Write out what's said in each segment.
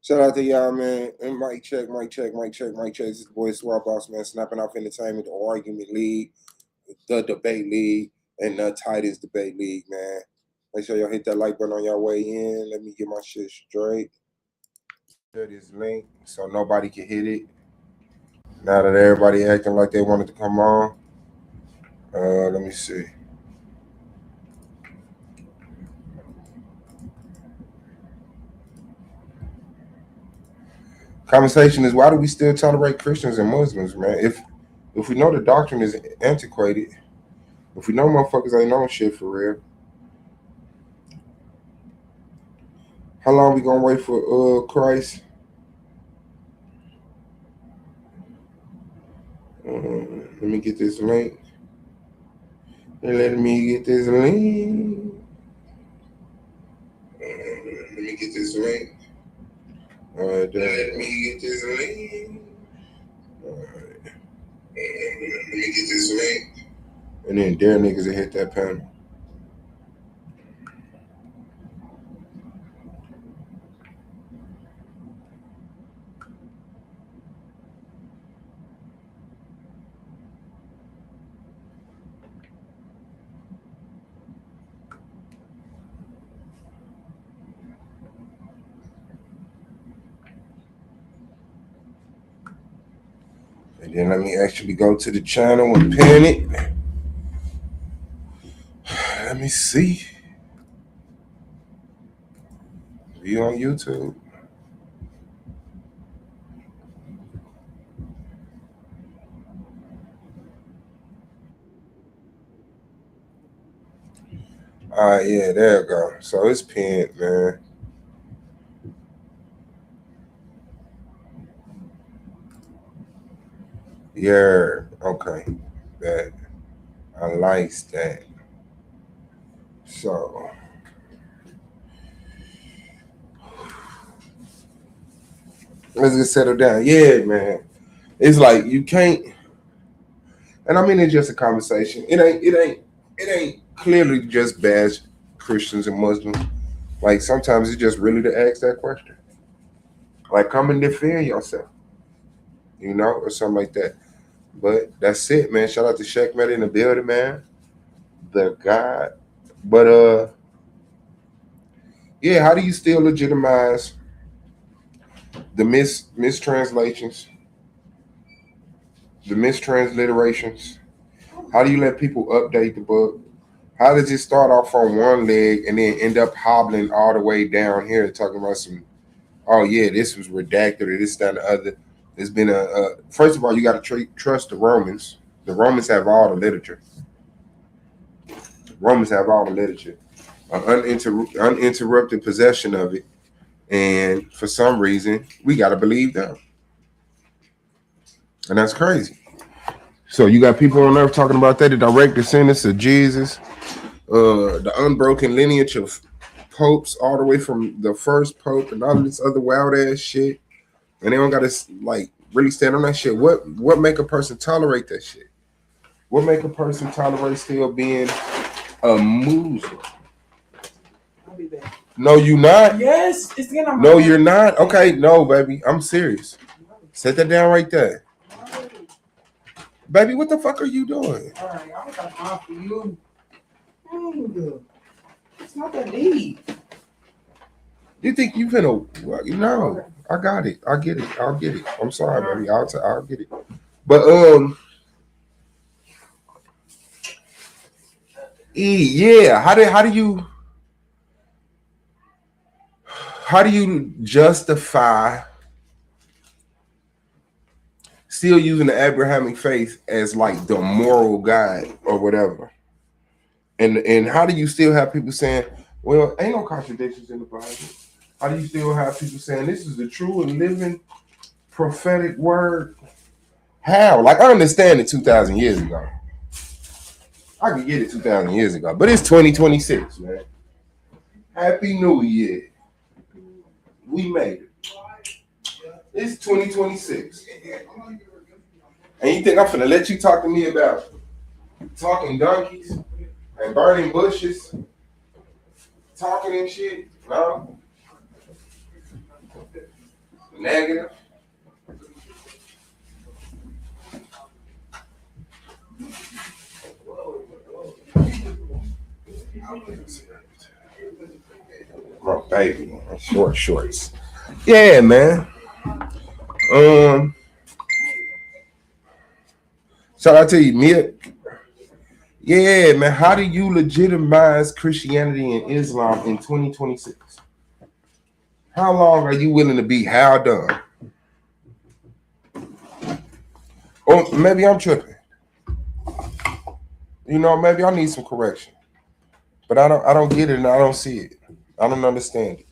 Shout out to y'all, man. And mic check, mic check, mic check, mic check. This is the boy Swap Boss, man. Snapping off entertainment, the argument league, the debate league, and the Titans debate league, man. Make sure y'all hit that like button on your way in. Let me get my shit straight. Share this link so nobody can hit it. Now that everybody acting like they wanted to come on. Let me see. Conversation is, why do we still tolerate Christians and Muslims, man? If we know the doctrine is antiquated, if we know motherfuckers ain't knowing shit for real, how long we gonna wait for Christ? Let me get this link. Let me get this link. Let me get this link. Alright, let me get this link. Alright. Let me get this link. And then dare niggas to hit that panel. And then let me actually go to the channel and pin it. Let me see. View on YouTube. Alright, yeah, there we go. So it's pinned, man. Yeah, okay. That I likes that. So let's get settled down. Yeah, man. It's like you can't, and I mean it's just a conversation. It ain't clearly just bash Christians and Muslims. Like sometimes it's just really to ask that question. Like come and defend yourself. Or something like that. But that's it, man. Shout out to Checkmate in the building, man. The God. But yeah, how do you still legitimize the mistranslations, the mistransliterations? How do you let people update the book? How does it start off on one leg and then end up hobbling all the way down here talking about some, oh yeah, this was redacted or this, that, and the other. There's been first of all, you got to trust the Romans. The Romans have all the literature. Romans have all the literature. Uninterrupted possession of it. And for some reason, we got to believe them. And that's crazy. So you got people on earth talking about that, the direct descendants of Jesus, the unbroken lineage of popes all the way from the first pope and all this other wild ass shit. And they don't got to like really stand on that shit. What make a person tolerate that shit? What make a person tolerate still being a Muslim? I'll be back. No, you not. Yes, it's gonna. No, you're not. Okay, no, baby, I'm serious. Set that down right there. Baby, what the fuck are you doing? All right, I got time for you. It's not that deep. You think you finna? No, I got it. I get it. I'll get it. I'm sorry, baby. I'll get it. But yeah. How do you justify still using the Abrahamic faith as like the moral guide or whatever? And how do you still have people saying, well, ain't no contradictions in the Bible? How do you still have people saying this is the true and living prophetic word? How? Like I understand it 2,000 years ago. I could get it 2,000 years ago, but it's 2026, man. Happy New Year. We made it. It's 2026. And you think I'm finna let you talk to me about talking donkeys and burning bushes, talking and shit? No. Negative. My baby, short shorts. Yeah, man. Shout out to you, Mia. Yeah, man. How do you legitimize Christianity and Islam in 2026? How long are you willing to be held on? Or maybe I'm tripping. You know, maybe I need some correction. But I don't get it and I don't see it. I don't understand it.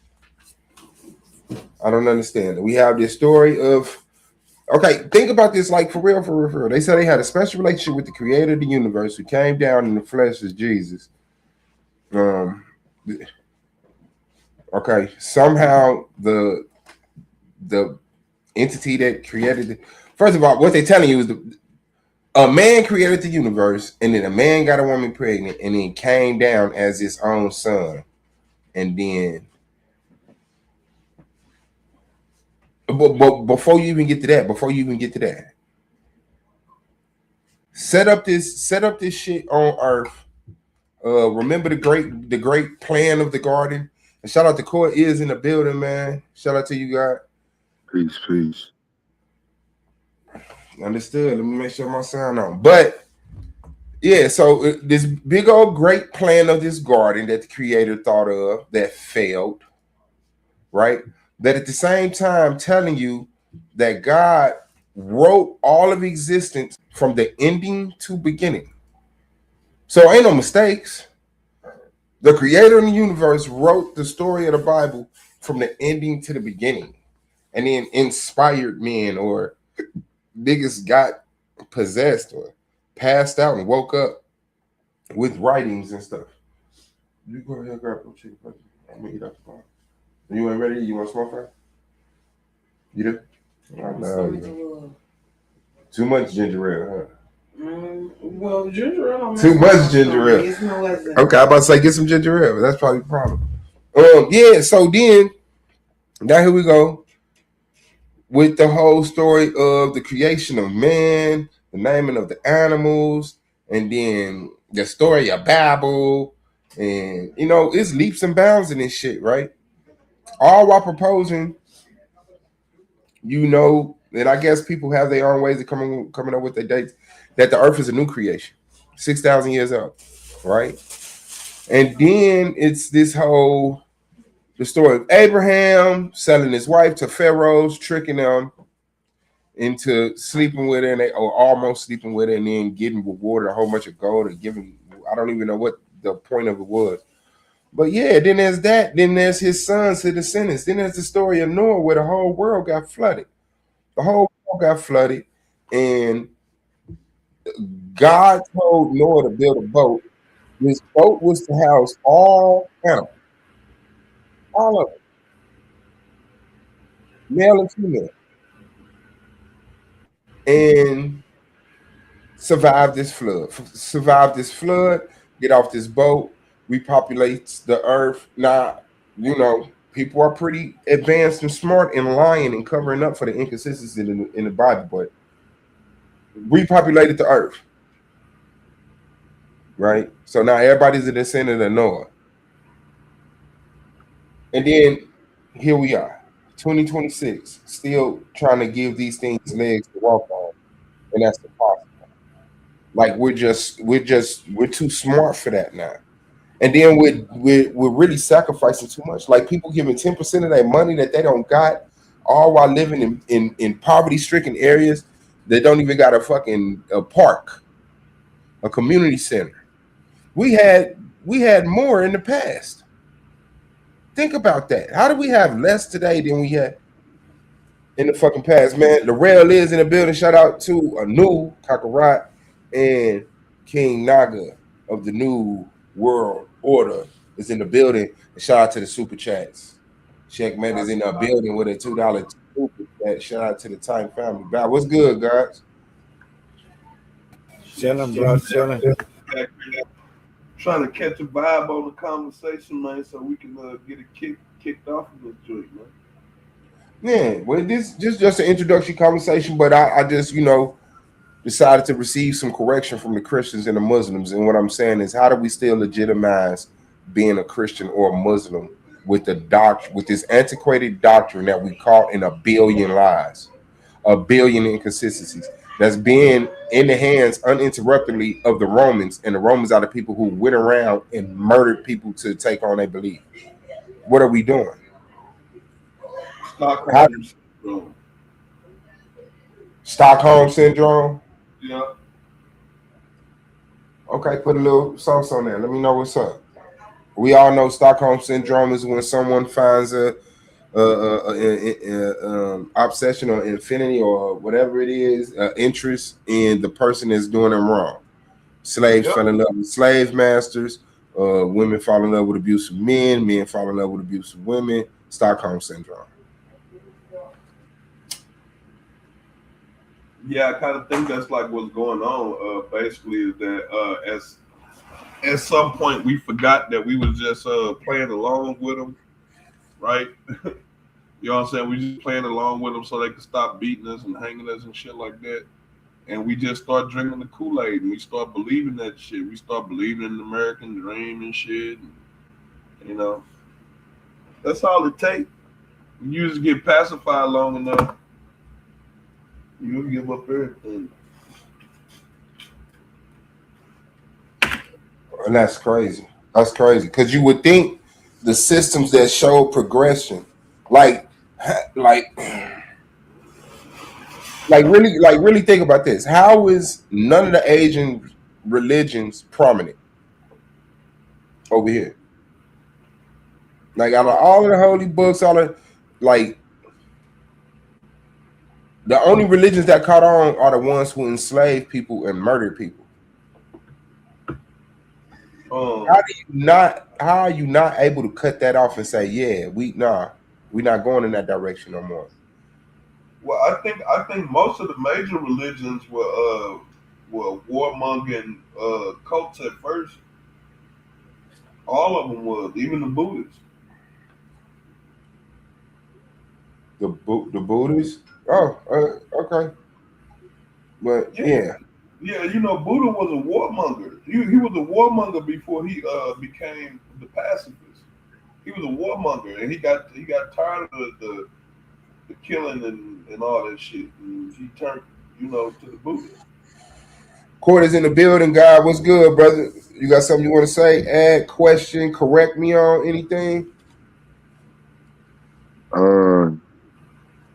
I don't understand it. We have this story of think about this like for real, for real, for real. They said they had a special relationship with the creator of the universe who came down in the flesh as Jesus. Somehow the entity that created first of all, what they're telling you is a man created the universe, and then a man got a woman pregnant, and then came down as his own son. And then but before you even get to that, set up this shit on earth. Remember the great plan of the garden. And shout out to Core is in the building, man. Shout out to you guys. Peace. Understood. Let me make sure my sound on. But yeah, so this big old great plan of this garden that the creator thought of that failed, right? That at the same time telling you that God wrote all of existence from the ending to beginning. So ain't no mistakes. The creator of the universe wrote the story of the Bible from the ending to the beginning, and then inspired men or niggas got possessed or passed out and woke up with writings and stuff. You go ahead and grab some chicken. I'm gonna eat up the bar. You ain't ready? You want smoke fry? You do? I know. Too much ginger ale, huh? Well, ginger ale. Too much ginger ale. Okay, I'm about to say get some ginger ale. That's probably the problem. Yeah. So then, now here we go with the whole story of the creation of man, the naming of the animals, and then the story of Babel, and it's leaps and bounds in this shit, right? All while proposing, and I guess people have their own ways of coming up with their dates, that the earth is a new creation, 6,000 years old, right? And then it's the story of Abraham selling his wife to pharaohs, tricking them into sleeping with her, or almost sleeping with her, and then getting rewarded a whole bunch of gold and giving, I don't even know what the point of it was. But yeah, then there's that. Then there's his sons, his descendants. Then there's the story of Noah, where the whole world got flooded. The whole world got flooded, and God told Noah to build a boat. This boat was to house all animals, all of them, male and female, and survive this flood. Get off this boat, repopulate the earth. Now, people are pretty advanced and smart and lying and covering up for the inconsistencies in the Bible, but repopulated the earth, right? So now everybody's a descendant of Noah. And then here we are, 2026, still trying to give these things legs to walk on, and that's impossible. Like we're too smart for that now. And then we're really sacrificing too much. Like people giving 10% of their money that they don't got, all while living in poverty-stricken areas that don't even got a park, a community center. We had more in the past. Think about that. How do we have less today than we had in the fucking past, man? The Rail is in the building. Shout out to Anu Kakarot and King Naga of the New World Order is in the building. And shout out to the super chats. Checkmate is in the building with a $2 super chat. Shout out to the Time family. God, what's good, guys? Chilling, bro. Chilling. Trying to catch a vibe on the conversation, man, so we can get it kicked off of the joint, man. Yeah, well, this just an introductory conversation, but I just decided to receive some correction from the Christians and the Muslims. And what I'm saying is, how do we still legitimize being a Christian or a Muslim with the with this antiquated doctrine that we caught in a billion lies, a billion inconsistencies that's being in the hands uninterruptedly of the Romans, and the Romans are the people who went around and murdered people to take on their belief. What are we doing? How, Stockholm syndrome. Stockholm syndrome? Yeah. Okay, put a little sauce on there. Let me know what's up. We all know Stockholm syndrome is when someone finds a obsession or infinity or whatever it is, interest in the person that's doing them wrong. Slaves Yep. fell in love with slave masters. Women fall in love with abusive men. Men fall in love with abusive women. Stockholm syndrome. Yeah, I kind of think that's like what's going on. Basically, is that as at some point we forgot that we was just playing along with them, right? You know what I'm saying? We just playing along with them so they can stop beating us and hanging us and shit like that. And we just start drinking the Kool-Aid and we start believing that shit. We start believing in the American dream and shit. And, you know, that's all it takes. You just get pacified long enough, you'll give up everything. And that's crazy. That's crazy. Because you would think the systems that show progression, like really think about this. How is none of the Asian religions prominent over here? Like out of all of the holy books, all of like the only religions that caught on are the ones who enslaved people and murdered people. How are you not able to cut that off and say, yeah, we're not going in that direction no more? Well, I think most of the major religions were warmongering cults at first. All of them was, even the Buddhists. The Buddhists? Oh, okay. But yeah. Yeah, you know, Buddha was a warmonger. He was a warmonger before he became the pacifist. He was a warmonger, and he got tired of the killing and all that shit, and he turned, to the Buddha. Court is in the building, God. What's good, brother? You got something you want to say? Add, question, correct me on anything?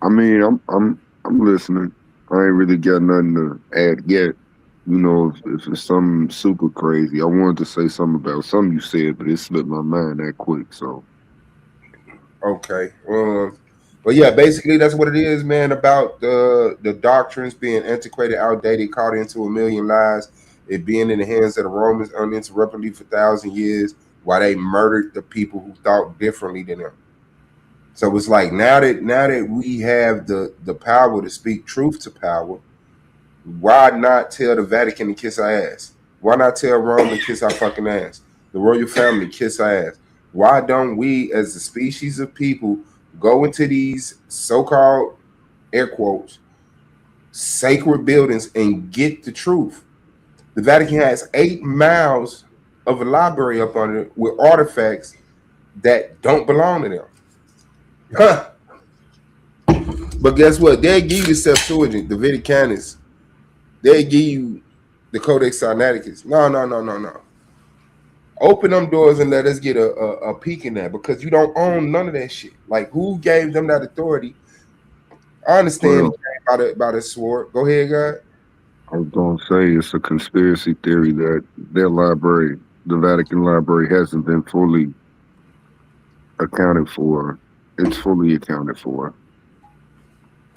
I mean, I'm listening. I ain't really got nothing to add yet. If it's something super crazy, I wanted to say something about something you said, but it slipped my mind that quick. So, okay. But yeah, basically that's what it is, man. About the doctrines being antiquated, outdated, caught into a million lies, it being in the hands of the Romans uninterruptedly for 1,000 years, while they murdered the people who thought differently than them. So it's like now that we have the power to speak truth to power, why not tell the Vatican to kiss our ass? Why not tell Rome to kiss our fucking ass? The royal family kiss our ass. Why don't we, as a species of people, go into these so-called air quotes sacred buildings and get the truth? The Vatican has 8 miles of a library up on it with artifacts that don't belong to them. Huh. But guess what? They'll give you the Septuagint, the Vaticanus. They'll give you the Codex Sinaiticus. No. Open them doors and let us get a peek in there, because you don't own none of that shit. Like, who gave them that authority? I understand about a sword. Go ahead, God. I was going to say it's a conspiracy theory that their library, the Vatican Library, hasn't been fully accounted for. It's fully accounted for.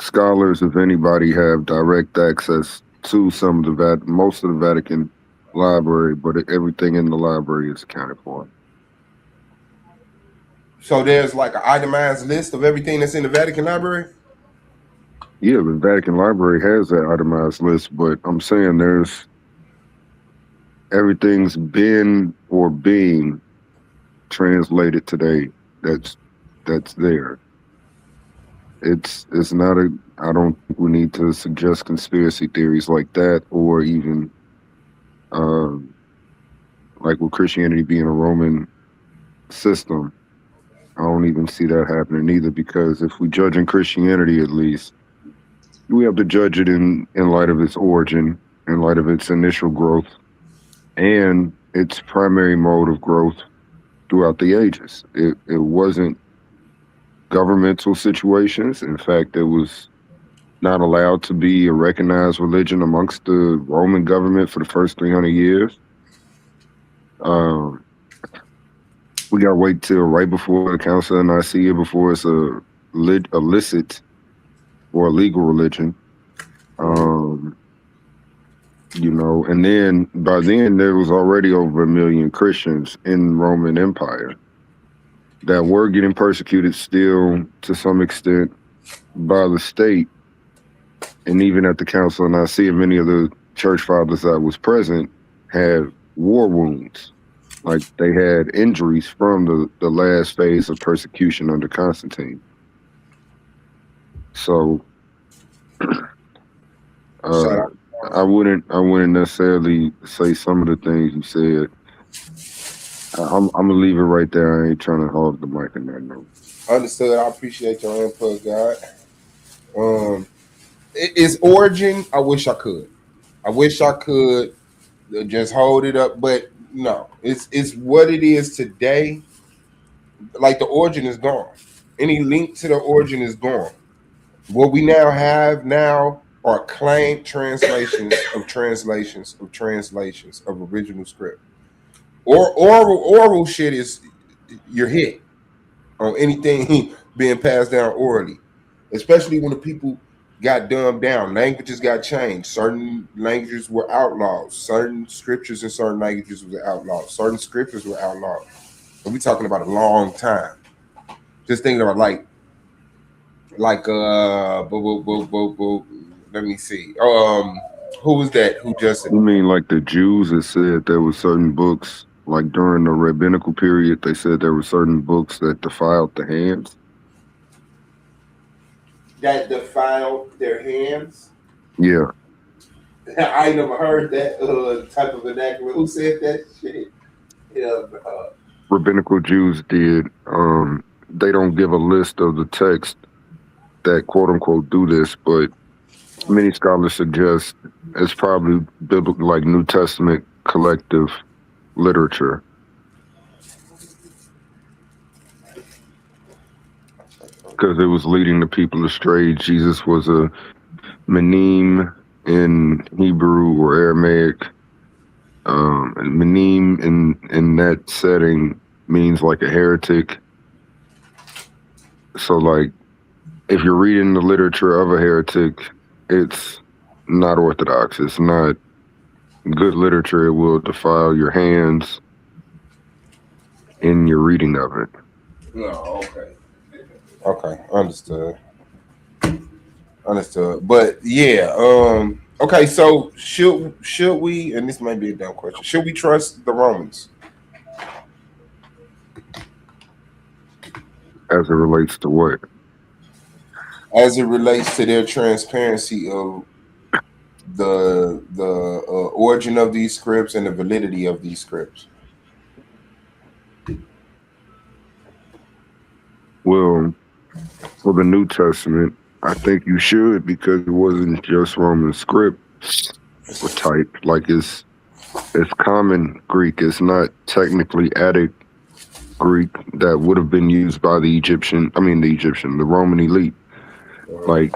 Scholars, if anybody, have direct access to most of the Vatican library, but everything in the library is accounted for. So there's like an itemized list of everything that's in the Vatican library? Yeah, the Vatican library has that itemized list, but I'm saying everything's been or being translated today that's there. it's not a. I don't think we need to suggest conspiracy theories like that, or even um, like with Christianity being a Roman system. I don't even see that happening either, because if we judge in Christianity, at least we have to judge it in light of its origin, in light of its initial growth, and its primary mode of growth throughout the ages. It wasn't governmental situations. In fact, it was not allowed to be a recognized religion amongst the Roman government for the first 300 years. Um, we got to wait till right before the Council of Nicaea before it's a licit or a legal religion. And then by then there was already over 1 million Christians in Roman Empire that were getting persecuted still to some extent by the state. And even at the Council of Nicaea, many of the church fathers that was present had war wounds. Like they had injuries from the last phase of persecution under Constantine. So I wouldn't necessarily say some of the things you said. I'm gonna leave it right there. I ain't trying to hog the mic in that note. Understood. I appreciate your input, God. Its origin, I wish I could. I wish I could just hold it up, but no, it's what it is today. Like the origin is gone. Any link to the origin is gone. What we now have are claimed translations of original script. Or oral shit is your hit on anything being passed down orally, especially when the people got dumbed down. Languages got changed. Certain languages were outlawed. Certain scriptures in certain languages were outlawed. Certain scriptures were outlawed. And we're talking about a long time. Just thinking about like let me see. Who was that? Who just? You mean like the Jews that said there were certain books, like during the rabbinical period, they said there were certain books that defiled the hands? That defiled their hands? Yeah. I ain't never heard that type of vernacular. Who said that shit? Yeah. Rabbinical Jews did. They don't give a list of the texts that quote unquote do this, but many scholars suggest it's probably biblical, like New Testament collective literature. Because it was leading the people astray. Jesus was a Menim in Hebrew or Aramaic. And Menim in that setting means like a heretic. So like, if you're reading the literature of a heretic, it's not orthodox. It's not good literature. It will defile your hands in your reading of it. No, okay, understood. But yeah, okay. So should we? And this might be a dumb question. Should we trust the Romans As it relates to what? as it relates to their transparency of the origin of these scripts and the validity of these scripts? Well, for the New Testament, I think you should, because it wasn't just Roman script or type. Like it's common Greek. It's not technically Attic Greek that would have been used by the Roman elite. Like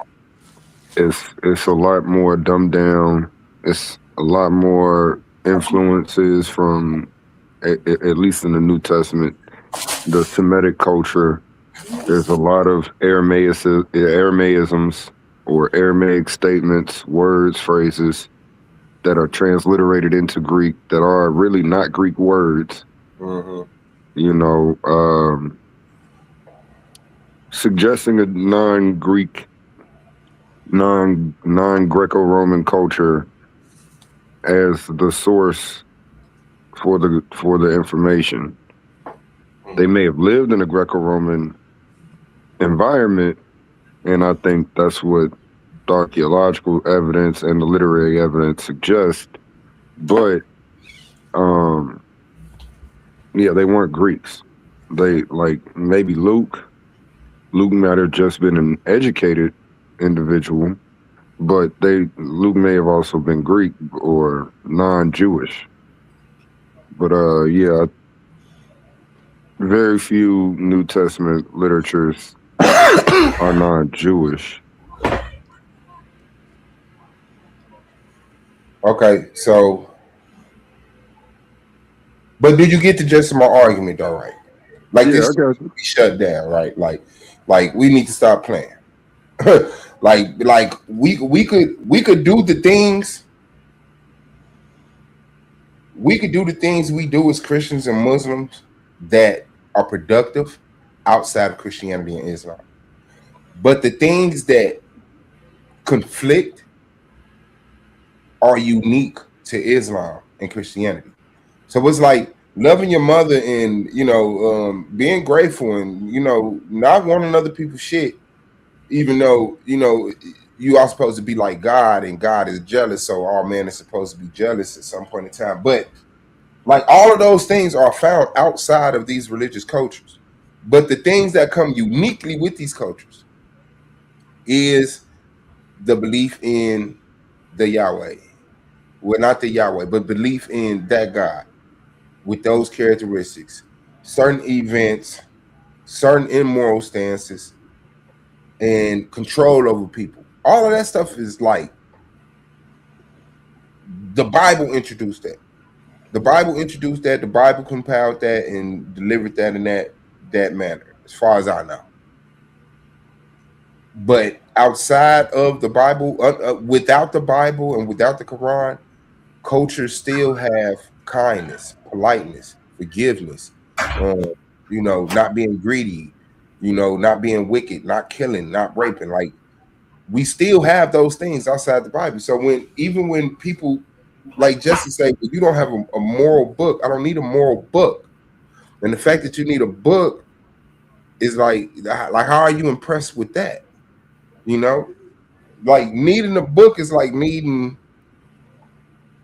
it's a lot more dumbed down. It's a lot more influences from, at least in the New Testament, the Semitic culture. There's a lot of Aramaisms or Aramaic statements, words, phrases that are transliterated into Greek that are really not Greek words. Mm-hmm. Suggesting a non-Greek, non-Greco-Roman culture as the source for the information. They may have lived in a Greco-Roman environment, And I think that's what the archaeological evidence and the literary evidence suggest. But um, yeah, they weren't Greeks. They like maybe Luke. Luke might have just been an educated individual, but Luke may have also been Greek or non-Jewish. But yeah, very few New Testament literatures are non-Jewish. Okay, so, but did you get to just my argument though, right? Like Yeah, this I got you. be shut down, right? Like we need to stop playing. like we could do the things we do as Christians and Muslims that are productive outside of Christianity and Islam. But the things that conflict are unique to Islam and Christianity. So it's like loving your mother and being grateful and not wanting other people's shit, even though you are supposed to be like God and God is jealous, so all men are supposed to be jealous at some point in time. But like all of those things are found outside of these religious cultures. But the things that come uniquely with these cultures is the belief in the Yahweh. Well, not the Yahweh, but belief in that God with those characteristics, certain events, certain immoral stances, and control over people. All of that stuff is like the Bible introduced that. The Bible introduced that. The Bible compiled that and delivered that in that manner, as far as I know. But outside of the Bible, without the Bible and without the Quran, cultures still have kindness, politeness, forgiveness, not being greedy, not being wicked, not killing, not raping. Like we still have those things outside the Bible. So when people like Jesse say, well, you don't have a moral book, I don't need a moral book. And the fact that you need a book is like how are you impressed with that? Like needing a book is like needing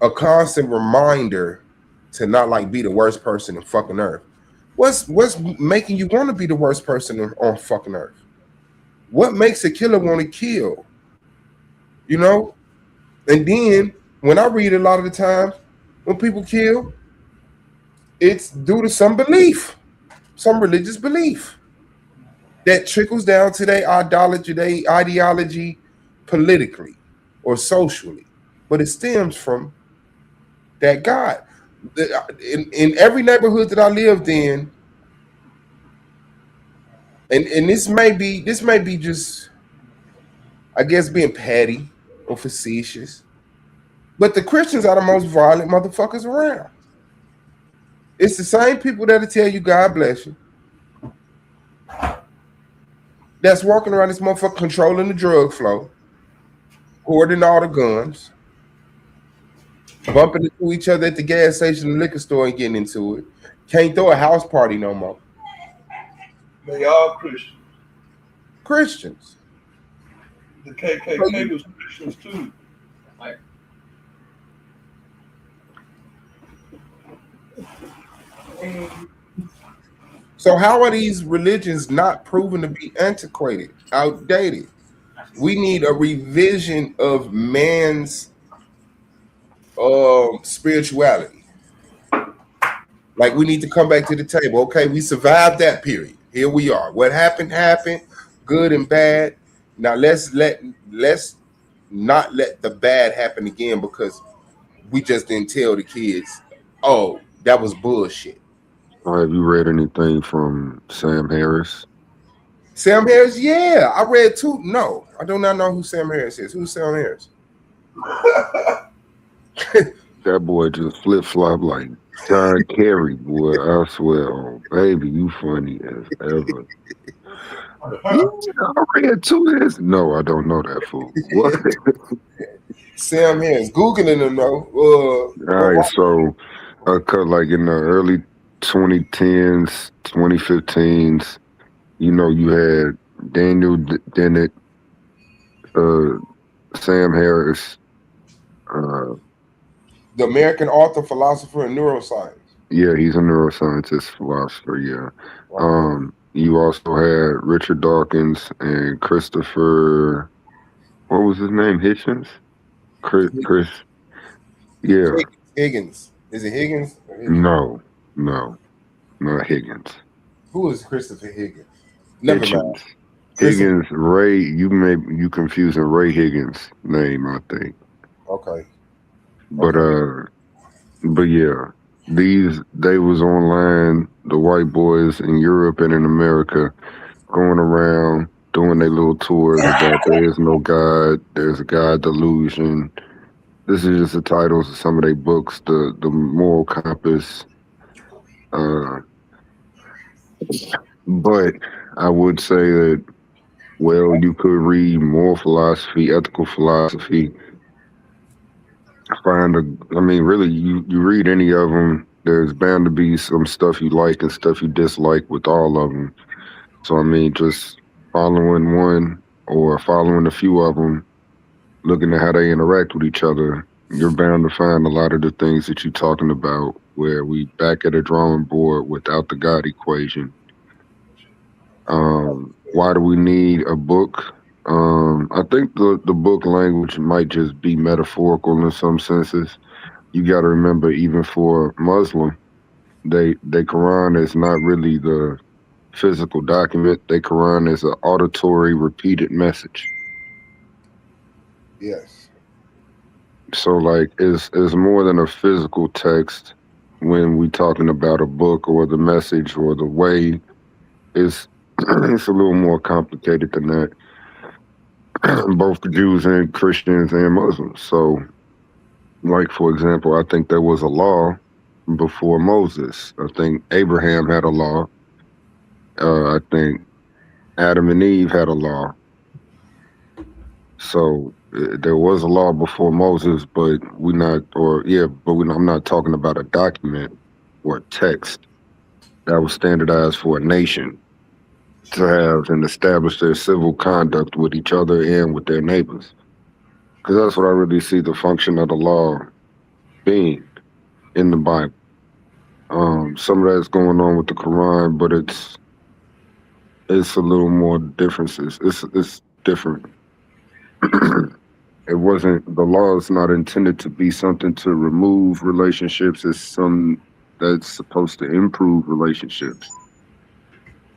a constant reminder to not like be the worst person in fucking earth. What's making you want to be the worst person on fucking earth? What makes a killer want to kill? And then when I read a lot of the times when people kill, it's due to some belief, some religious belief that trickles down to their ideology politically or socially. But it stems from that God. In every neighborhood that I lived in, and this may be just, I guess, being petty or facetious, but the Christians are the most violent motherfuckers around. It's the same people that'll tell you God bless you, that's walking around this motherfucker controlling the drug flow, hoarding all the guns, bumping into each other at the gas station and liquor store and getting into it. Can't throw a house party no more. They all Christians. Christians. The KKK was Christians too. So how are these religions not proven to be antiquated, outdated? We need a revision of man's spirituality. Like we need to come back to the table. Okay, we survived that period. Here we are. What happened, good and bad. Now let's not let the bad happen again because we just didn't tell the kids, oh, that was bullshit. Have you read anything from Sam Harris? Sam Harris, yeah, I read too. No, I do not know who Sam Harris is. Who's Sam Harris? That boy just flip flop like John Kerry, boy. I swear, oh, baby, you funny as ever. Yeah, I read two of his. No, I don't know that fool. What? Sam Harris. Googling him though. All right, so like in the early 2010s, 2015s, you had Daniel Dennett, Sam Harris. The American author, philosopher, and neuroscience. Yeah, he's a neuroscientist, philosopher. Yeah. Wow. You also had Richard Dawkins and Christopher. What was his name? Hitchens. Chris. Yeah. Higgins. Is it Higgins? Or Higgins? No, not Higgins. Who is Christopher Higgins? Never mind. Hitchens. Higgins, Ray. You confusing Ray Higgins' name, I think. Okay. But yeah, they was online. The white boys in Europe and in America going around doing their little tours about there is no God, there's a God delusion. This is just the titles of some of their books, the Moral Compass. But I would say that, well, you could read moral philosophy, ethical philosophy. Really, you read any of them, there's bound to be some stuff you like and stuff you dislike with all of them. So, I mean, just following one or following a few of them, looking at how they interact with each other, you're bound to find a lot of the things that you're talking about where we back at a drawing board without the God equation. Why do we need a book? I think the book language might just be metaphorical in some senses. You got to remember, even for Muslim, they Quran is not really the physical document. They Quran is an auditory, repeated message. Yes. So, like, it's more than a physical text when we talking about a book or the message or the way. It's it's a little more complicated than that. Both Jews and Christians and Muslims. So, like, for example, I think there was a law before Moses. I think Abraham had a law. I think Adam and Eve had a law. So there was a law before Moses, but I'm not talking about a document or a text that was standardized for a nation to have and establish their civil conduct with each other and with their neighbors. Because that's what I really see the function of the law being in the Bible. Some of that's going on with the Quran, but it's a little more differences. It's different. The law is not intended to be something to remove relationships. It's some that's supposed to improve relationships,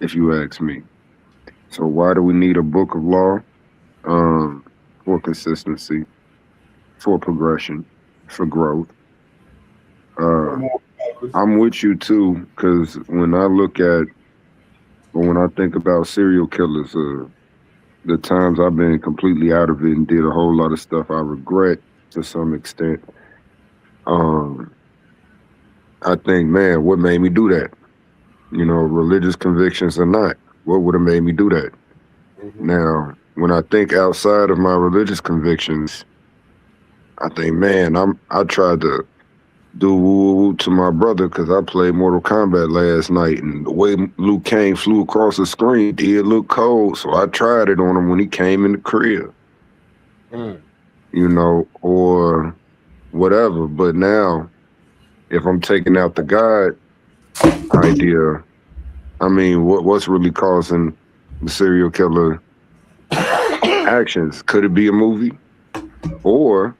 if you ask me. So why do we need a book of law? For consistency, for progression, for growth. I'm with you too, because when I think about serial killers, the times I've been completely out of it and did a whole lot of stuff I regret to some extent. I think, man, what made me do that? Religious convictions or not, what would have made me do that? Mm-hmm. Now, when I think outside of my religious convictions, I think, man, I tried to do woo to my brother because I played Mortal Kombat last night, and the way Liu Kang flew across the screen did look cold, so I tried it on him when he came in the crib. Or whatever. But now, if I'm taking out the God idea, I mean, what's really causing the serial killer actions? Could it be a movie? Or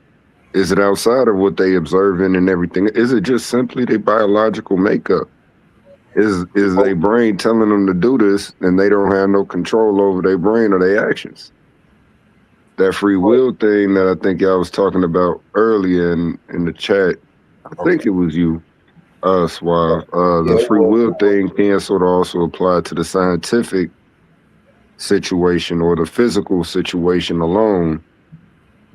is it outside of what they observing and everything? Is it just simply their biological makeup? Is their brain telling them to do this and they don't have no control over their brain or their actions? That free will thing that I think y'all was talking about earlier in the chat, I think it was you, Suave. The free will thing can sort of also apply to the scientific situation or the physical situation alone,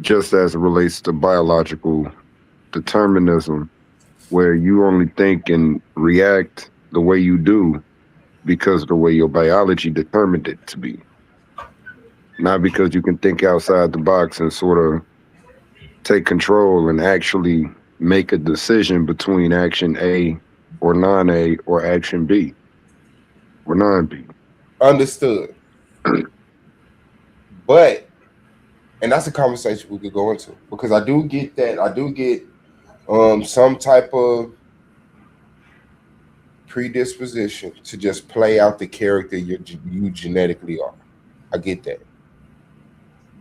just as it relates to biological determinism, where you only think and react the way you do because of the way your biology determined it to be. Not because you can think outside the box and sort of take control and actually make a decision between action A or non-A or action B or non-B. Understood. But And that's a conversation we could go into because I do get that. I do get some type of predisposition to just play out the character you genetically are. I get that.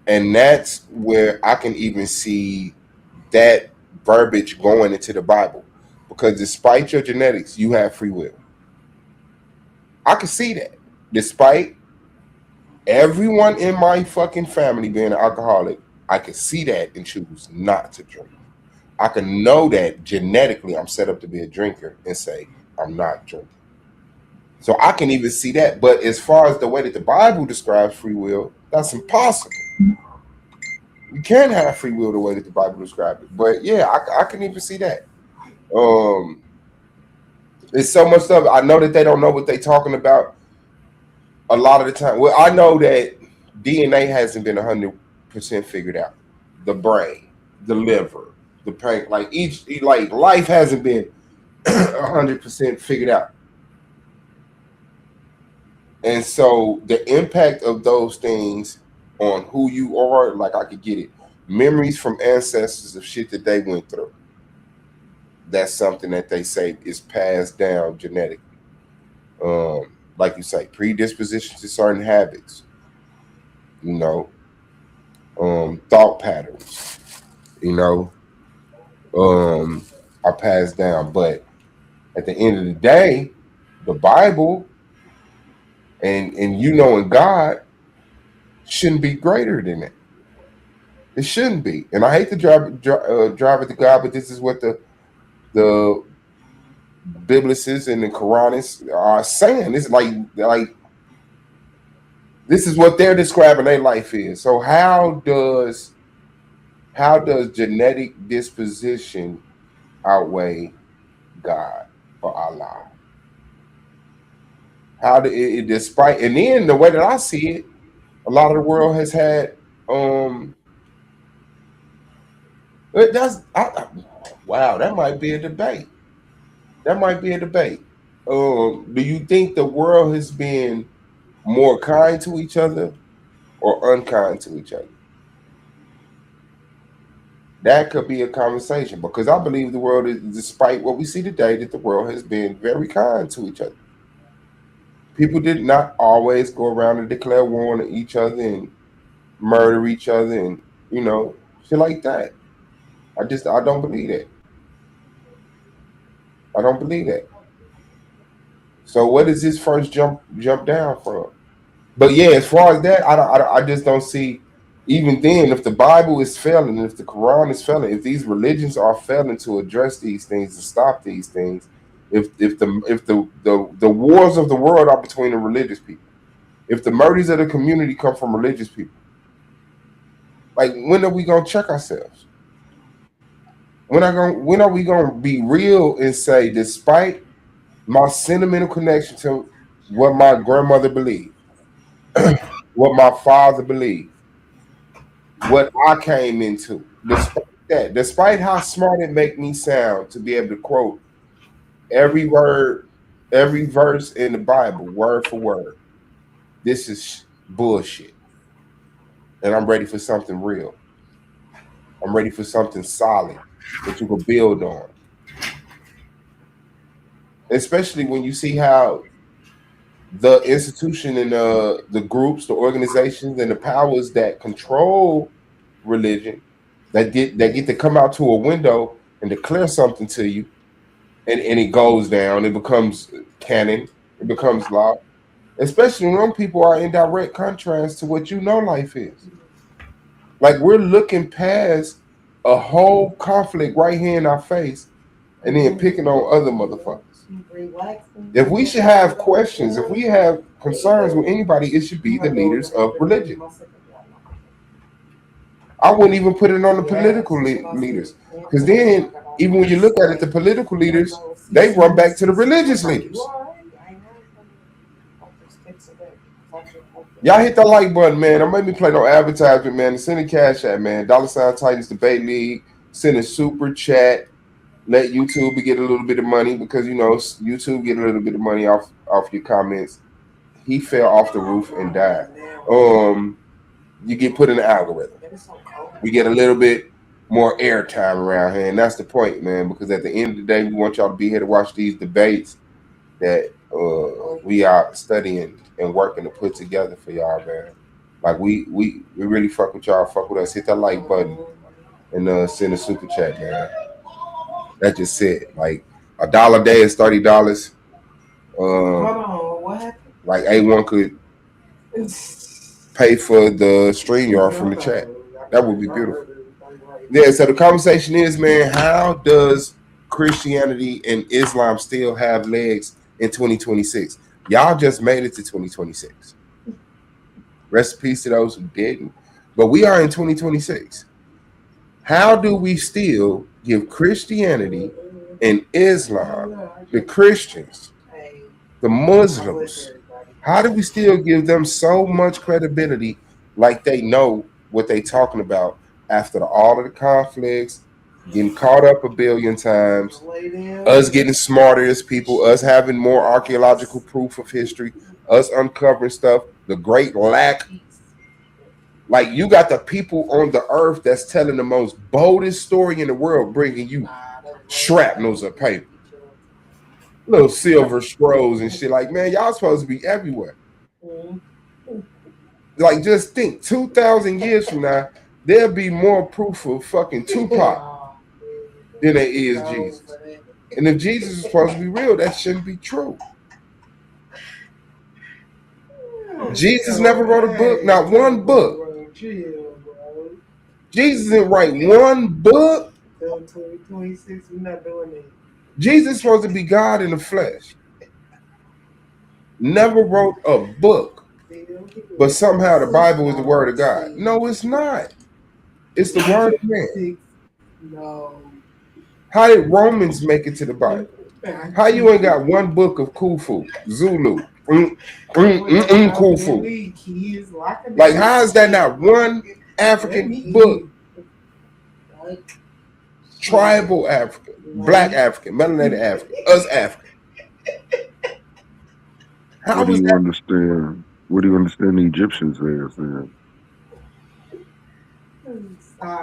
And that's where I can even see that verbiage going into the Bible. Because despite your genetics, you have free will. I can see that. Despite everyone in my fucking family being an alcoholic, I can see that and choose not to drink. I can know that genetically I'm set up to be a drinker and say I'm not drinking. So I can even see that. But as far as the way that the Bible describes free will, that's impossible. You can have free will the way that the Bible describes it. But yeah, I can even see that. It's so much stuff. I know that they don't know what they're talking about a lot of the time. Well, I know that DNA hasn't been 100% figured out. The brain, the liver, the pain, like life hasn't been 100% figured out. And so the impact of those things on who you are, like I could get it. Memories from ancestors of shit that they went through. That's something that they say is passed down genetically. Like you say, predisposition to certain habits, thought patterns, are passed down. But at the end of the day, the Bible and in God shouldn't be greater than that. It shouldn't be. And I hate to drive it to God, but this is what the Biblicists and the Quranists are saying. It's like this is what they're describing their life is. So how does genetic disposition outweigh God or Allah? How do it despite, and then the way that I see it, a lot of the world has had wow, that might be a debate. Do you think the world has been more kind to each other or unkind to each other? That could be a conversation because I believe the world is, despite what we see today, that the world has been very kind to each other. People did not always go around and declare war on each other and murder each other and shit like that. I don't believe that. I don't believe that. So what does this first jump down from? But yeah, as far as that, I just don't see. Even then, if the Bible is failing, if the Quran is failing, if these religions are failing to address these things and stop these things, if the wars of the world are between the religious people, if the murders of the community come from religious people, like when are we gonna check ourselves? When are we gonna be real and say, despite my sentimental connection to what my grandmother believed, what my father believed, what I came into, despite how smart it make me sound to be able to quote every word, every verse in the Bible, word for word, this is bullshit. And I'm ready for something real. I'm ready for something solid that you can build on. Especially when you see how the institution and the groups, the organizations, and the powers that control religion that get to come out to a window and declare something to you, and it goes down, it becomes canon, it becomes law. Especially when people are in direct contrast to what life is. Like we're looking past a whole conflict right here in our face and then picking on other motherfuckers. If we should have questions, if we have concerns with anybody, it should be the leaders of religion. I wouldn't even put it on the political leaders. Because then, even when you look at it, the political leaders, they run back to the religious leaders. Y'all hit the like button, man. Don't make me play no advertisement, man. Send a cash out, man. $ Titans Debate League. Send a super chat. Let YouTube get a little bit of money because YouTube get a little bit of money off your comments. He fell off the roof and died. you get put in the algorithm. We get a little bit more airtime around here, and that's the point, man. Because at the end of the day, we want y'all to be here to watch these debates that we are studying and working to put together for y'all, man. Like we really fuck with y'all. Fuck with us. Hit that like button and send a super chat, man. That's just it. Like $1 a day is $30. Hold on, what happened? Like A1 could pay for the stream yard from the chat. That would be beautiful. Yeah, so the conversation is, man, how does Christianity and Islam still have legs in 2026? Y'all just made it to 2026. Rest in peace to those who didn't. But we are in 2026. How do we still give Christianity and Islam, the Christians, the Muslims, how do we still give them so much credibility like they know what they talking about after all of the conflicts, getting caught up a billion times, us getting smarter as people, us having more archaeological proof of history, us uncovering stuff, the great lack. Like, you got the people on the earth that's telling the most boldest story in the world, bringing you shrapnels of paper, little silver scrolls and shit. Like, man, y'all supposed to be everywhere. Like, just think, 2,000 years from now, there'll be more proof of fucking Tupac than there is Jesus. And if Jesus is supposed to be real, that shouldn't be true. Jesus never wrote a book, not one book. Jesus didn't write one book. 2026, we're not doing it. Jesus is supposed to be God in the flesh. Never wrote a book. But somehow the Bible is the word of God. No, it's not. It's the word of man. No. How did Romans make it to the Bible? How you ain't got one book of Khufu, Zulu, Khufu? Like, how is that not one African book? Tribal African, black African, melanated African, us African. What do you understand? What do you understand the Egyptians as then?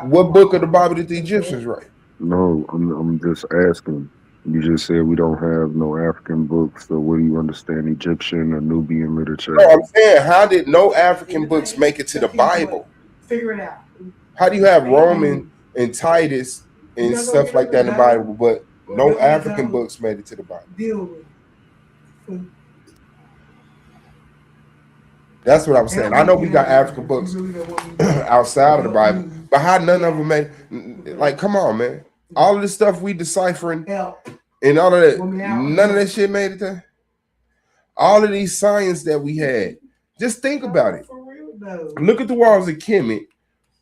What book of the Bible did the Egyptians write? No, I'm just asking. You just said we don't have no African books, so what do you understand Egyptian or Nubian literature? No, I'm saying, how did no African books make it to the Bible? Figure it out. How do you have Roman and Titus and stuff like that in the Bible, but no African books made it to the Bible? Deal with. That's what I'm saying. I know we got African books outside of the Bible, but how none of them made? Like, come on, man. All of this stuff we deciphering and all of that, none of that shit made it there. All of these science that we had, just think about it. Look at the walls of Kemet.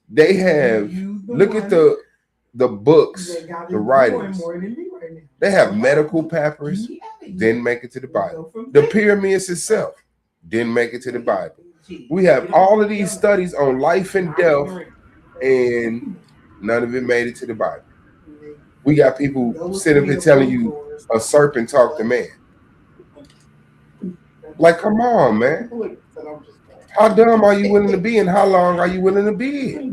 They have, look at the books, the writings. They have medical papyrus, didn't make it to the Bible. The pyramids itself didn't make it to the Bible. We have all of these studies on life and death, and none of it made it to the Bible. We got people sitting up here telling you a serpent talked to man. Like, come on, man. How dumb are you willing to be, and how long are you willing to be?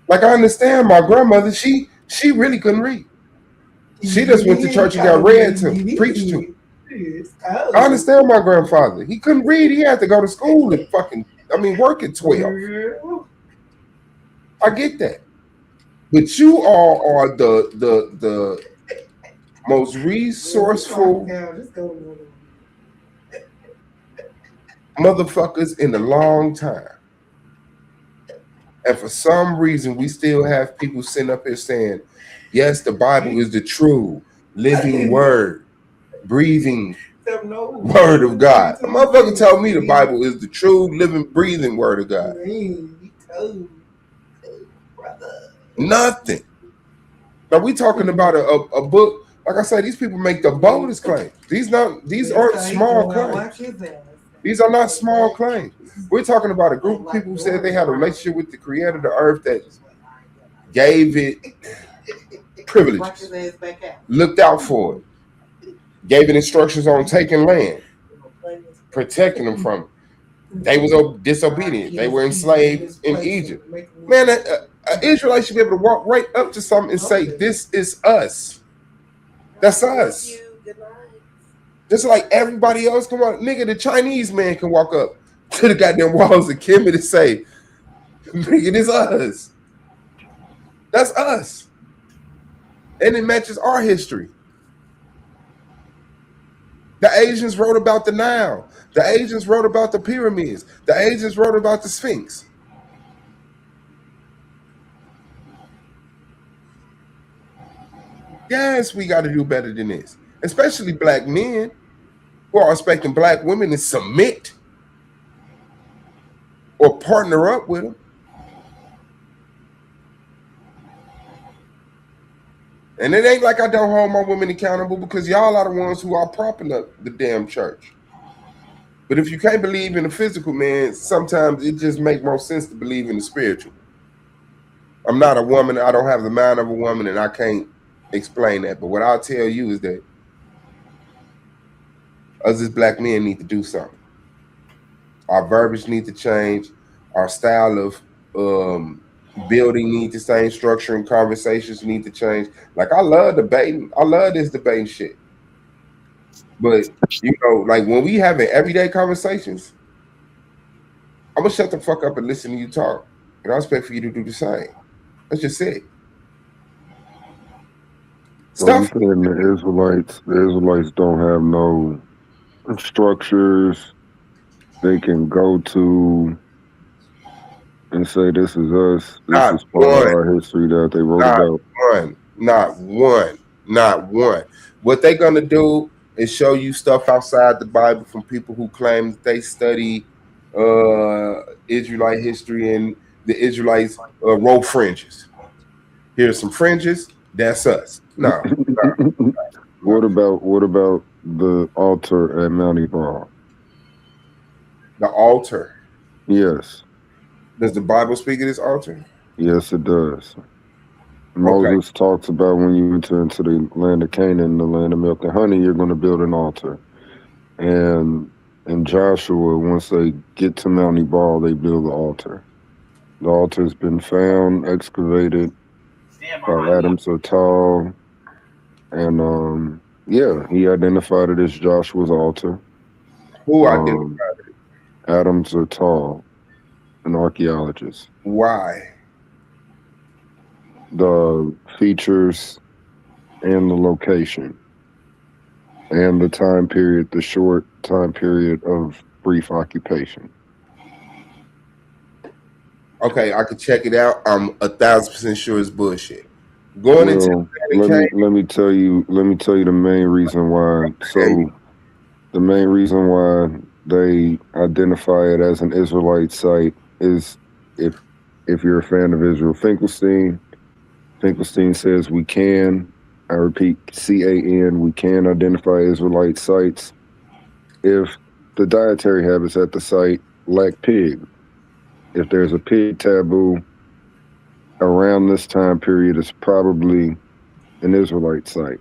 Like, I understand my grandmother, she really couldn't read. She just went to church and got read to, preached to. I understand my grandfather. He couldn't read. He had to go to school and work at 12. I get that. But you all are the most resourceful motherfuckers in a long time. And for some reason, we still have people sitting up here saying, yes, the Bible is the true living word, breathing word of God. A motherfucker told me the Bible is the true living, breathing word of God. Nothing. Now we talking about a book. Like I said, these people make the boldest claims. These aren't small claims. These are not small claims. We're talking about a group of people who said they had a relationship with the creator of the earth that gave it privileges, looked out for it, gave it instructions on taking land, protecting them from it. They was disobedient. They were enslaved in Egypt. Man, an Israelite should be able to walk right up to something and say, "This is us. That's us." Just like everybody else. Come on, nigga. The Chinese man can walk up to the goddamn walls of Kemet and say, "Nigga, this us. That's us." And it matches our history. The Asians wrote about the Nile. The Asians wrote about the pyramids. The Asians wrote about the Sphinx. Yes, we got to do better than this. Especially black men who are expecting black women to submit or partner up with them. And it ain't like I don't hold my women accountable, because y'all are the ones who are propping up the damn church. But if you can't believe in the physical, man, sometimes it just makes more sense to believe in the spiritual. I'm not a woman. I don't have the mind of a woman, and I can't explain that. But what I'll tell you is that us as black men need to do something. Our verbiage needs to change. Our style of building needs to change. Structure and conversations need to change. Like, I love debating. I love this debating shit. But, you know, like when we having everyday conversations, I'm going to shut the fuck up and listen to you talk. And I expect for you to do the same. That's just it. So you saying the Israelites don't have no structures they can go to and say, this is us. This is part of our history that they wrote about. Not one. What they're going to do is show you stuff outside the Bible from people who claim that they study Israelite history, and the Israelites roll fringes. Here's some fringes. That's us. No. What about the altar at Mount Ebal? The altar? Yes. Does the Bible speak of this altar? Yes, it does. Moses talks about when you enter into the land of Canaan, the land of milk and honey, you're going to build an altar. And in Joshua, once they get to Mount Ebal, they build the altar. The altar has been found, excavated by Adam Zertal. And he identified it as Joshua's altar. Who identified it? Adam Zertal, an archaeologist. Why? The features and the location and the time period, the short time period of brief occupation. Okay, I could check it out. I'm 1,000% sure it's bullshit. Let me tell you the main reason why. So the main reason why they identify it as an Israelite site is if you're a fan of Israel Finkelstein says we can, I repeat, CAN, we can identify Israelite sites if the dietary habits at the site lack pig. If there's a pig taboo around this time period, it's probably an Israelite site.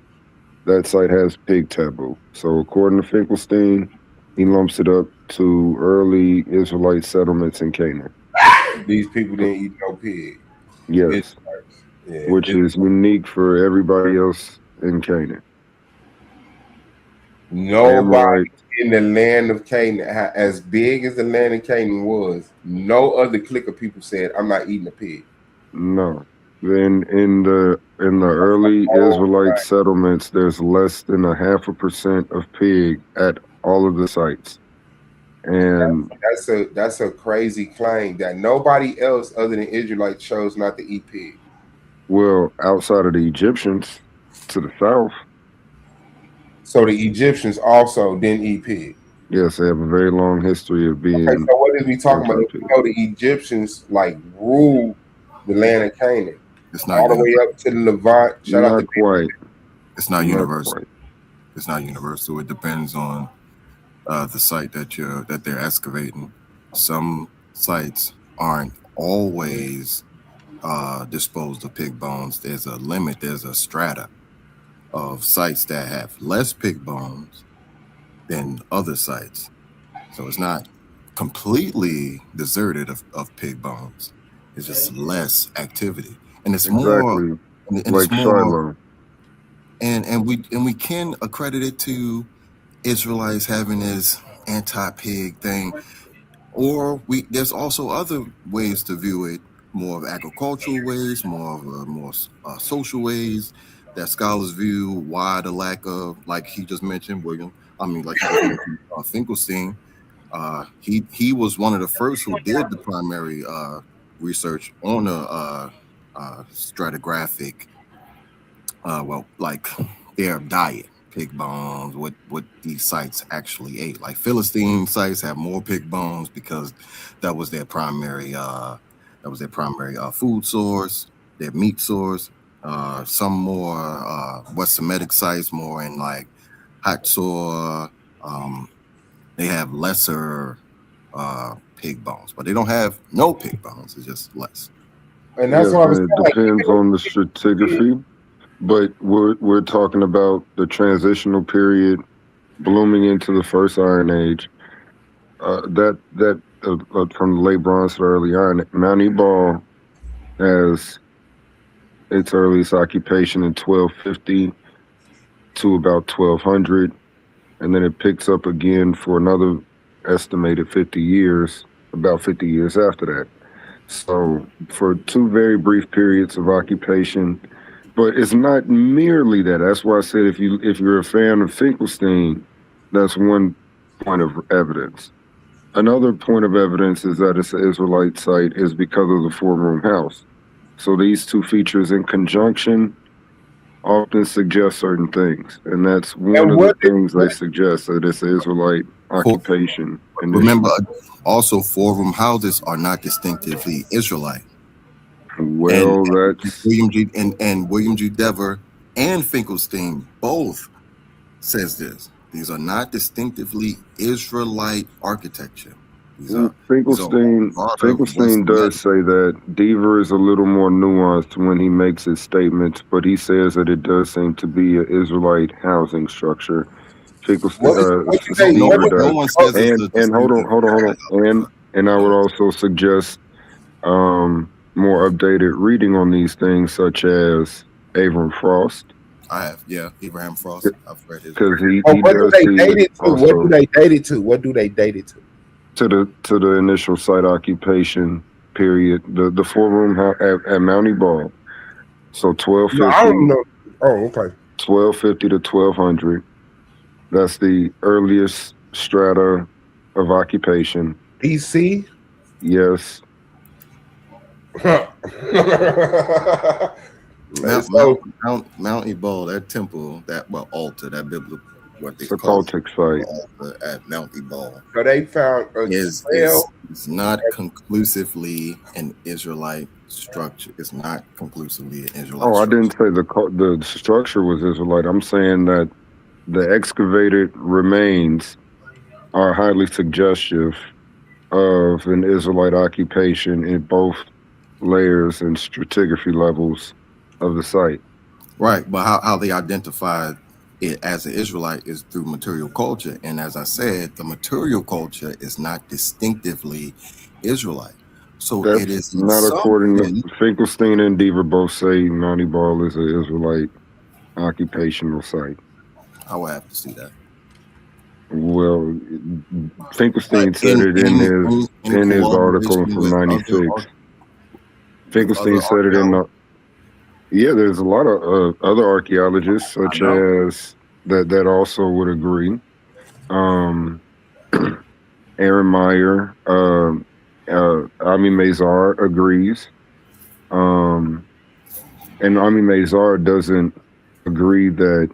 That site has pig taboo. So according to Finkelstein, he lumps it up to early Israelite settlements in Canaan. These people didn't eat no pig. Yes. Which is unique for everybody else in Canaan. Nobody in the land of Canaan, as big as the land of Canaan was, no other clique of people said, "I'm not eating a pig." No. Then in the early Israelite settlements, there's less than 0.5% of pig at all of the sites. And that's a crazy claim that nobody else other than Israelites chose not to eat pig. Well, outside of the Egyptians to the south. So the Egyptians also didn't eat pig. Yes, they have a very long history of being. Okay, so what is we talking about? You know, the Egyptians like ruled the land of Canaan. It's not all the way up to the Levant. Not quite. It's not universal. It's not universal. It depends on the site that they're excavating. Some sites aren't always disposed of pig bones. There's a limit. There's a strata of sites that have less pig bones than other sites. So it's not completely deserted of pig bones. It's just less activity, and it's more, Exactly. and Like it's more, Shiloh. and we can accredit it to Israelites having this anti-pig thing, or there's also other ways to view it, more of agricultural ways, more of more social ways that scholars view why the lack of, like he just mentioned, Finkelstein. He was one of the first who did the primary research on a stratigraphic, like their diet, pig bones, what these sites actually ate. Like Philistine sites have more pig bones because that was their primary food source, their meat source. Some more West Semitic sites more in like Hatzor. They have lesser pig bones, but they don't have no pig bones. It's just less. And that's Yes, what I was and saying. it depends on the stratigraphy, but we're talking about the transitional period, blooming into the first Iron Age. That from the late Bronze to early Iron. Mount Ebal has its earliest occupation in 1250 to about 1200, and then it picks up again for another estimated 50 years, about 50 years after that. So for two very brief periods of occupation, but it's not merely that. That's why I said if you're a fan of Finkelstein, that's one point of evidence. Another point of evidence is that it's an Israelite site is because of the four-room house. So these two features in conjunction often suggest certain things, and that's one of the things they suggest, that it's an Israelite occupation. Remember, also four-room houses are not distinctively Israelite. Well, that's William G. Dever and Finkelstein both says this. These are not distinctively Israelite architecture. Finkelstein does say that. Dever is a little more nuanced when he makes his statements, but he says that it does seem to be an Israelite housing structure. Finkelstein, Dever does. And hold on. And I would also suggest more updated reading on these things, such as Avram Frost. I have, yeah, Abraham Frost. I've read his. Because what do they date it to? What do they date it to? What do they date it to? To the initial site occupation period, the four-room house at Mount Ebal. So 1250. No, I don't know. Oh, okay. 1250 to 1200. That's the earliest strata of occupation. BC. Yes. Mount Ebal, that temple, altar, that biblical, what they call it, cultic site at Mount Ebal. So they found it's not conclusively an Israelite structure. It's not conclusively an Israelite. I didn't say the structure was Israelite. I'm saying that the excavated remains are highly suggestive of an Israelite occupation in both layers and stratigraphy levels of the site. Right, but how they identified it as an Israelite is through material culture, and as I said, the material culture is not distinctively Israelite. So that's it is not according to Finkelstein and Dever. Both say Mount Ebal is an Israelite occupational site. I would have to see that. Well, Finkelstein said it in his article from '96. Finkelstein said it in the. Yeah, there's a lot of other archaeologists, such as that also would agree. Aaron Meyer, Ami Mazar agrees, and Ami Mazar doesn't agree that.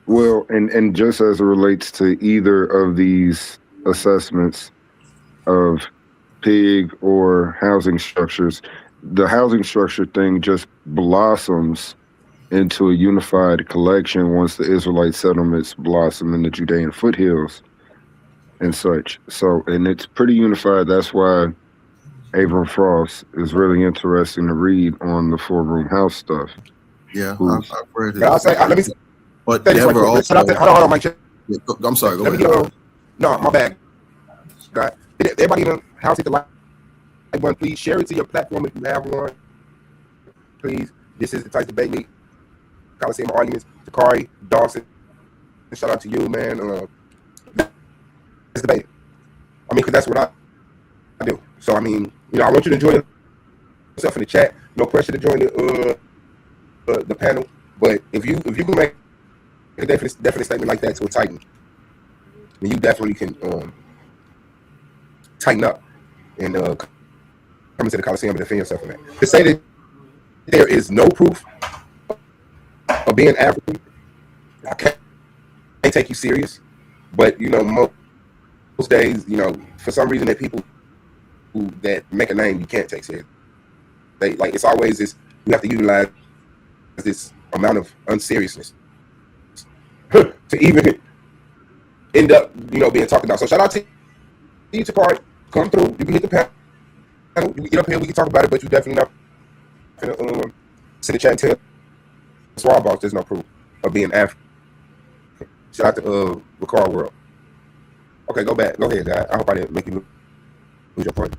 Well, and just as it relates to either of these assessments of pig or housing structures, the housing structure thing just blossoms into a unified collection once the Israelite settlements blossom in the Judean foothills and such. So, and it's pretty unified. That's why Avram Frost is really interesting to read on the four-room house stuff. Yeah, I've read it. But Dever also. Hold on, Mike. I'm sorry. Go ahead. No, my bad. Everybody in the house hit the like button. Please share it to your platform if you have one. Please. This is the Type Debate League Coliseum Arguments. Takari, Dawson, shout out to you, man. Let's debate. I mean, because that's what I do. So I mean, I want you to join yourself in the chat. No pressure to join the panel. But if you can make a definite statement like that to a Titan, then you definitely can tighten up and come into the Coliseum and defend yourself from that. To say that there is no proof of being African, I can't take you serious. But most days, for some reason, that people that make a name you can't take serious. They like it's always this. You have to utilize this amount of unseriousness to even end up, being talked about. So shout out to you, Takari. Come through. You can hit the panel. You can get up here. We can talk about it. But you definitely not gonna sit in the chat and tell Swab Boss there's no proof of being African. Shout out to Ricard World. Okay, go back. Go ahead, guy. I hope I didn't make you lose your point.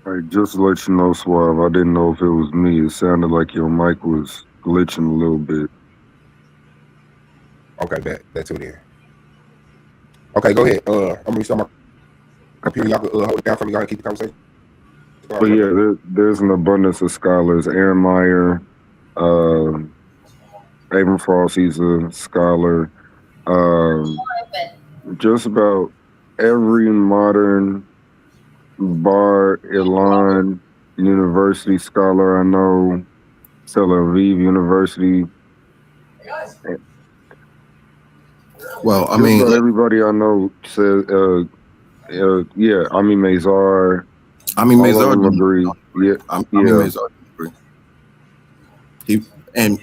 Hey, just to let you know, Suave, I didn't know if it was me. It sounded like your mic was glitching a little bit. Okay, bet. That's it. Okay, go ahead. I'm gonna restart my computer. Y'all can hold it down for me. Y'all can keep the conversation. But yeah, there's an abundance of scholars. Aaron Meyer, Abram Frost, he's a scholar. Just about every modern Bar Ilan University scholar I know, Tel Aviv University. Well, I mean, everybody I know says, yeah, Ami Mazar. Mazar agree. Yeah, Mazar agree. He and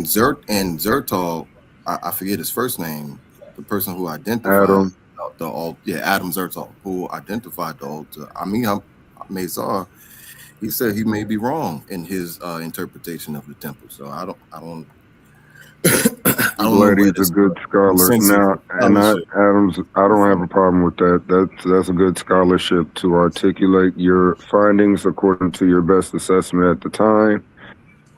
Zertal, I forget his first name. The person who identified Adam. Adam Zertal, who identified the altar. Mazar, he said he may be wrong in his interpretation of the temple. So I don't I'm glad he's a good scholar. Now, and Adams, I don't have a problem with that. That's a good scholarship to articulate your findings according to your best assessment at the time,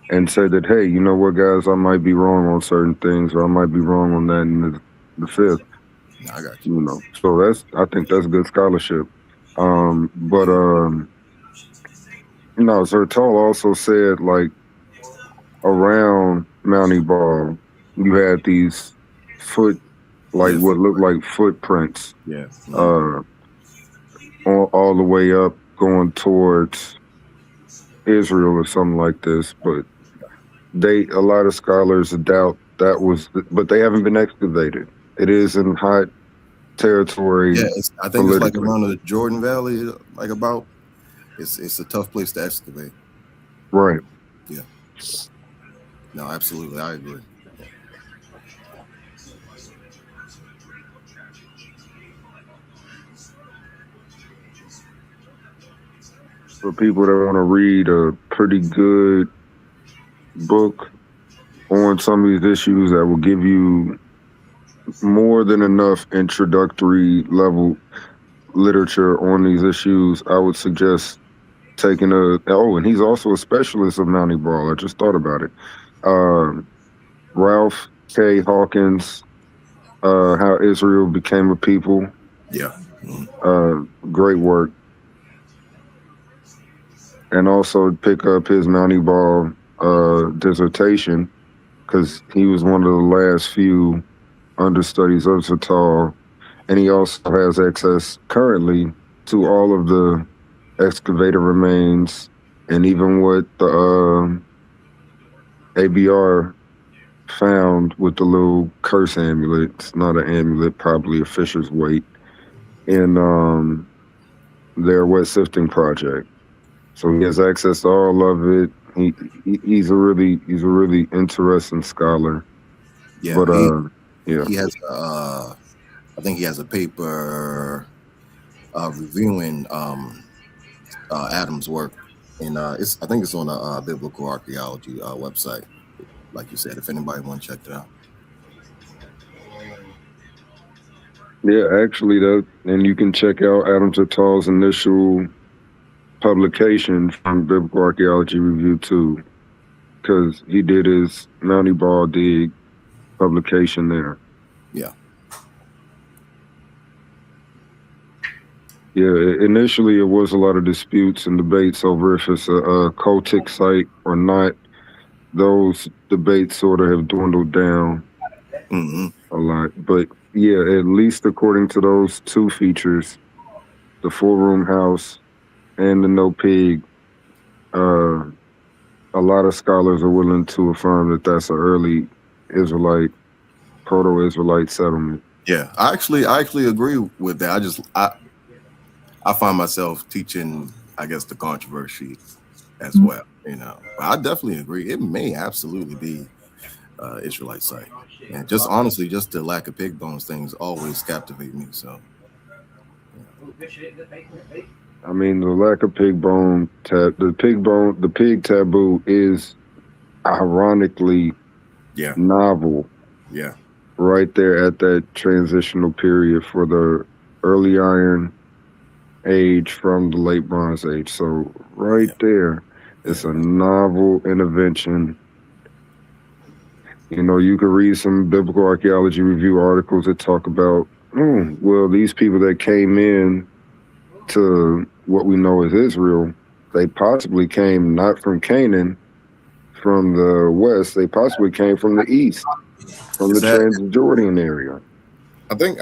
and say that, hey, you know what, guys, I might be wrong on certain things, or I might be wrong on that in the fifth. I got you. So I think that's good scholarship. Zertal also said, like, around Mount Ebal, you had these what looked like footprints. Yeah. All the way up going towards Israel or something like this. But a lot of scholars doubt that was, but they haven't been excavated. It is in hot territory. Yeah, I think it's like around the Jordan Valley, like about. It's a tough place to excavate. Right. Yeah. No, absolutely, I agree. For people that want to read a pretty good book on some of these issues that will give you more than enough introductory level literature on these issues, I would suggest taking and he's also a specialist of Mount Ebal. I just thought about it. Ralph K. Hawkins, How Israel Became a People. Yeah. Great work. And also pick up his Mount Ebal dissertation, because he was one of the last few understudies of Zertal, and he also has access currently to all of the excavator remains, and even what the ABR found with the little curse amulet. It's not an amulet, probably a fisher's weight, in their wet sifting project. So he has access to all of it. He's a really interesting scholar. Yeah, but he has I think he has a paper reviewing Adam's work, and I think it's on a biblical archaeology website. Like you said, if anybody want to check it out. Yeah, actually, that, and you can check out Adam Tatal's initial publication from Biblical Archaeology Review too, because he did his Mountie Ball Dig publication there. Yeah. Yeah, initially it was a lot of disputes and debates over if it's a cultic site or not. Those debates sort of have dwindled down Hmm. a lot. But yeah, at least according to those two features, the 4-room house and the no pig, a lot of scholars are willing to affirm that that's an early Israelite, proto-Israelite settlement. Yeah, I actually agree with that. I find myself teaching, I guess, the controversy as well. You know, but I definitely agree. It may absolutely be Israelite site, and just honestly, just the lack of pig bones things always captivate me. So I mean, the lack of the pig taboo is ironically yeah, novel yeah, right there at that transitional period for the early Iron Age from the late Bronze Age. So right there, it's a novel intervention. You know, you can read some Biblical Archaeology Review articles that talk about, well, these people that came in to what we know as Israel, they possibly came not from Canaan, from the west. They possibly came from the east, from the Transjordan area. I think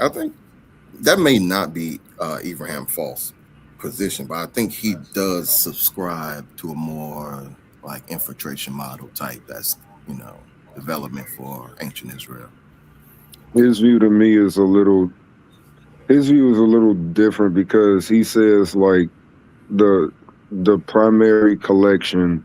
that may not be Abraham Falls' position, but I think he does subscribe to a more like infiltration model type. That's, you know, development for ancient Israel. His view to me is a little different because he says like the primary collection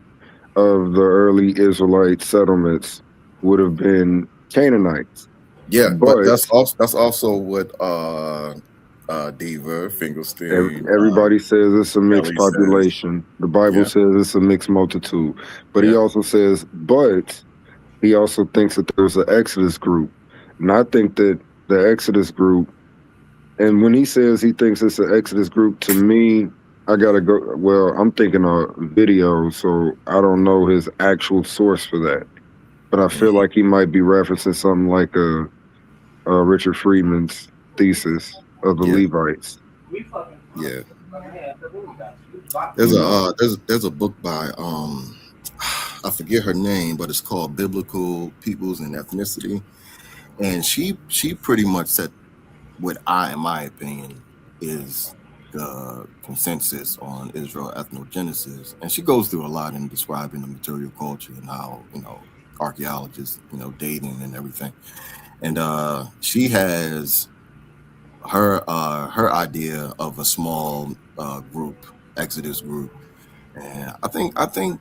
of the early Israelite settlements would have been Canaanites. Yeah, but that's also what Deaver, Finkelstein. Everybody says it's a mixed Kelly population. says. The Bible says it's a mixed multitude. But he also says, but he also thinks that there's an Exodus group. And I think that the Exodus group, and when he says he thinks it's an Exodus group, to me, I gotta go. Well, I'm thinking of video, so I don't know his actual source for that. But I feel like he might be referencing something like a Richard Friedman's thesis of the Levites. Yeah. There's a book by I forget her name, but it's called Biblical Peoples and Ethnicity, and she pretty much said what in my opinion, is the consensus on Israel ethnogenesis, and she goes through a lot in describing the material culture and how, you know, archaeologists, you know, dating and everything, and she has her idea of a small group, Exodus group, and I think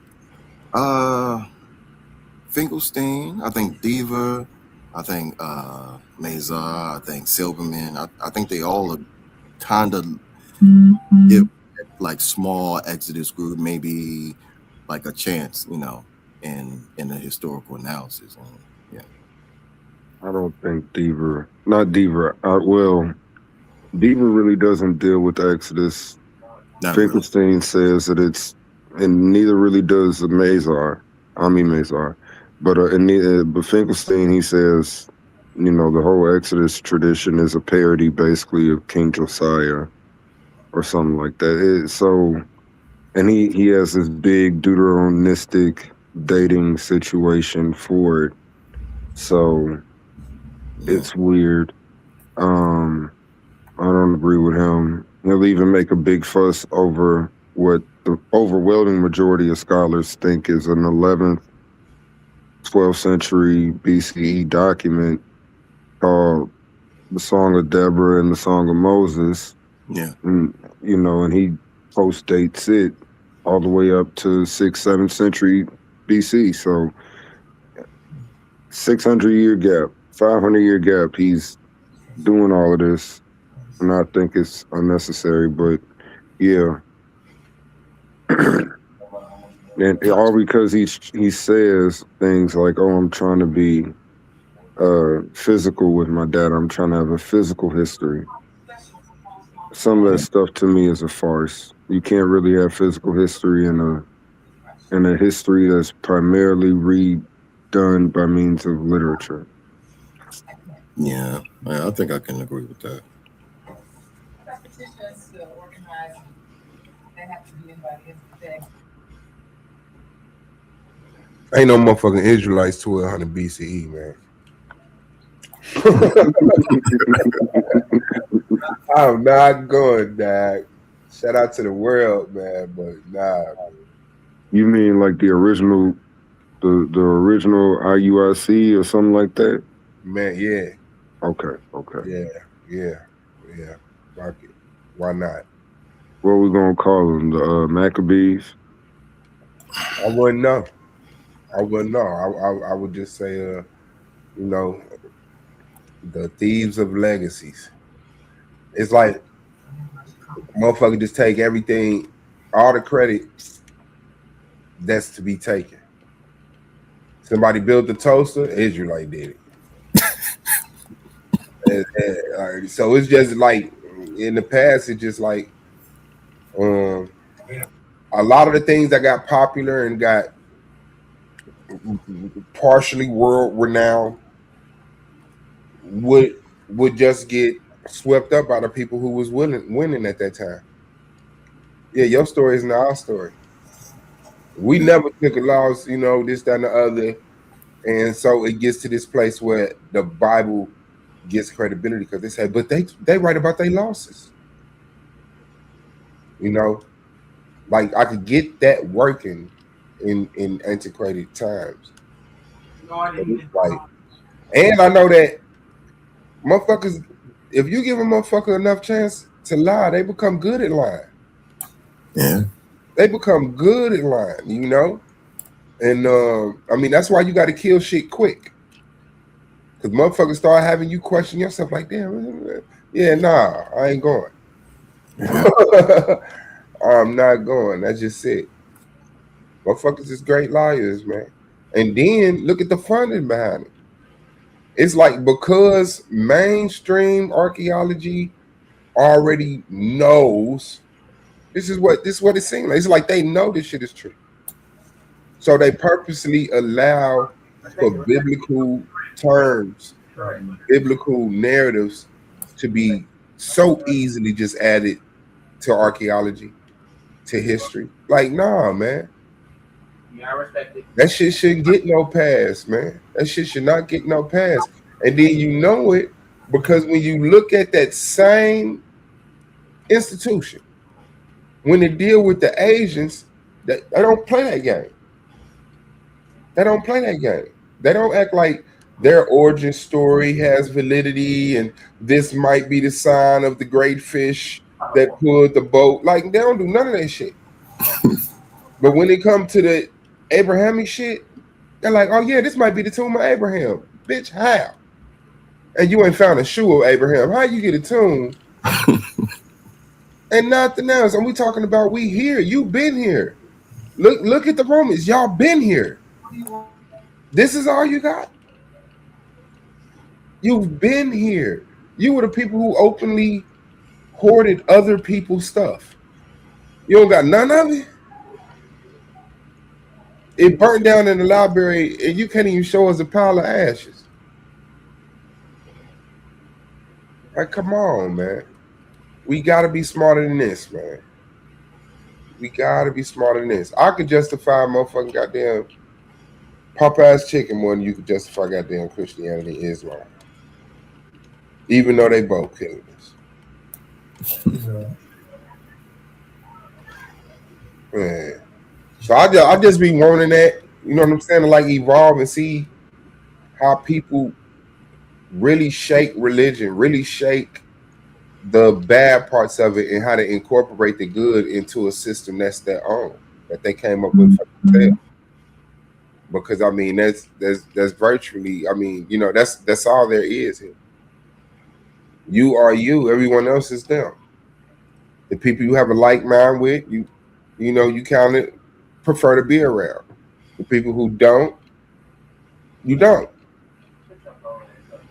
Finkelstein, I think Deaver, I think Mazar, I think Silverman, I think they all kind of give like small Exodus group maybe like a chance, you know, in the historical analysis. And, yeah, I don't think Deaver. Well, Deaver really doesn't deal with Exodus. not Finkelstein really. says that it's, and neither really does Mazar. But but Finkelstein, he says, you know, the whole Exodus tradition is a parody, basically, of King Josiah or something like that. And he has this big Deuteronistic dating situation for it. So it's weird. I don't agree with him. He'll even make a big fuss over what the overwhelming majority of scholars think is an 11th, 12th century BCE document called the Song of Deborah and the Song of Moses. Yeah. And, you know, and he post-dates it all the way up to 6th, 7th century BC. So 600-year gap, 500-year gap, he's doing all of this. And I think it's unnecessary, but yeah. And all because he says things like, "Oh, I'm trying to be physical with my dad. I'm trying to have a physical history. Some of that stuff to me is a farce. You can't really have physical history in a history that's primarily redone by means of literature. Yeah, I think I can agree with that. Ain't no motherfucking Israelites 1200 BCE, man. I'm not going, dog. Shout out to the world, man, but nah. You mean like the original IUIC or something like that? Man, yeah, Okay. yeah. Fuck it. Why not? What we gonna call them? The Maccabees? I wouldn't know. I would just say, you know, the thieves of legacies. It's like motherfucker just take everything, all the credit that's to be taken. Somebody built the toaster, Israelite did it. So it's just like in the past, it's just like a lot of the things that got popular and got partially world renowned would just get swept up by the people who was winning at that time. Yeah, your story is not our story. We never took a loss, this, that, and the other. And so it gets to this place where the Bible gets credibility because they say, but they write about their losses. Like I could get that working in antiquated times. Like, and I know that motherfuckers, if you give a motherfucker enough chance to lie, they become good at lying. Yeah. They become good at lying, And I mean, that's why you got to kill shit quick. Because motherfuckers start having you question yourself like, damn, yeah, nah, I ain't going. I'm not going. That's just it. Motherfuckers is great liars, man. And then look at the funding behind it. It's like because mainstream archaeology already knows this is what it seems like. It's like they know this shit is true. So they purposely allow for biblical terms, biblical narratives to be so easily just added to archaeology, to history. Like, nah, man. That shit shouldn't get no pass, man. That shit should not get no pass. And then you know it because when you look at that same institution, when they deal with the Asians, they don't play that game. They don't play that game. They don't act like their origin story has validity and this might be the sign of the great fish that pulled the boat. Like, they don't do none of that shit. But when it comes to the Abrahamic shit, they're like, oh yeah, this might be the tomb of Abraham. Bitch, how? And you ain't found a shoe of Abraham. How you get a tomb? And nothing else. And we talking about we here. You been here. Look at the Romans. Y'all been here. This is all you got? You've been here. You were the people who openly hoarded other people's stuff. You don't got none of it? It burnt down in the library and you can't even show us a pile of ashes. Like, come on, man. We gotta be smarter than this, man. We gotta be smarter than this. I could justify motherfucking goddamn Popeye's chicken more than you could justify goddamn Christianity and Islam. Even though they both killing us. Man. So I just be wanting that, you know what I'm saying, to like evolve and see how people really shake religion, really shake the bad parts of it and how to incorporate the good into a system that's their own, that they came up with for themselves. Because I mean that's virtually, I mean, that's all there is here. You are you, everyone else is them. The people you have a like mind with, you kind of prefer to be around. The people who don't, you don't.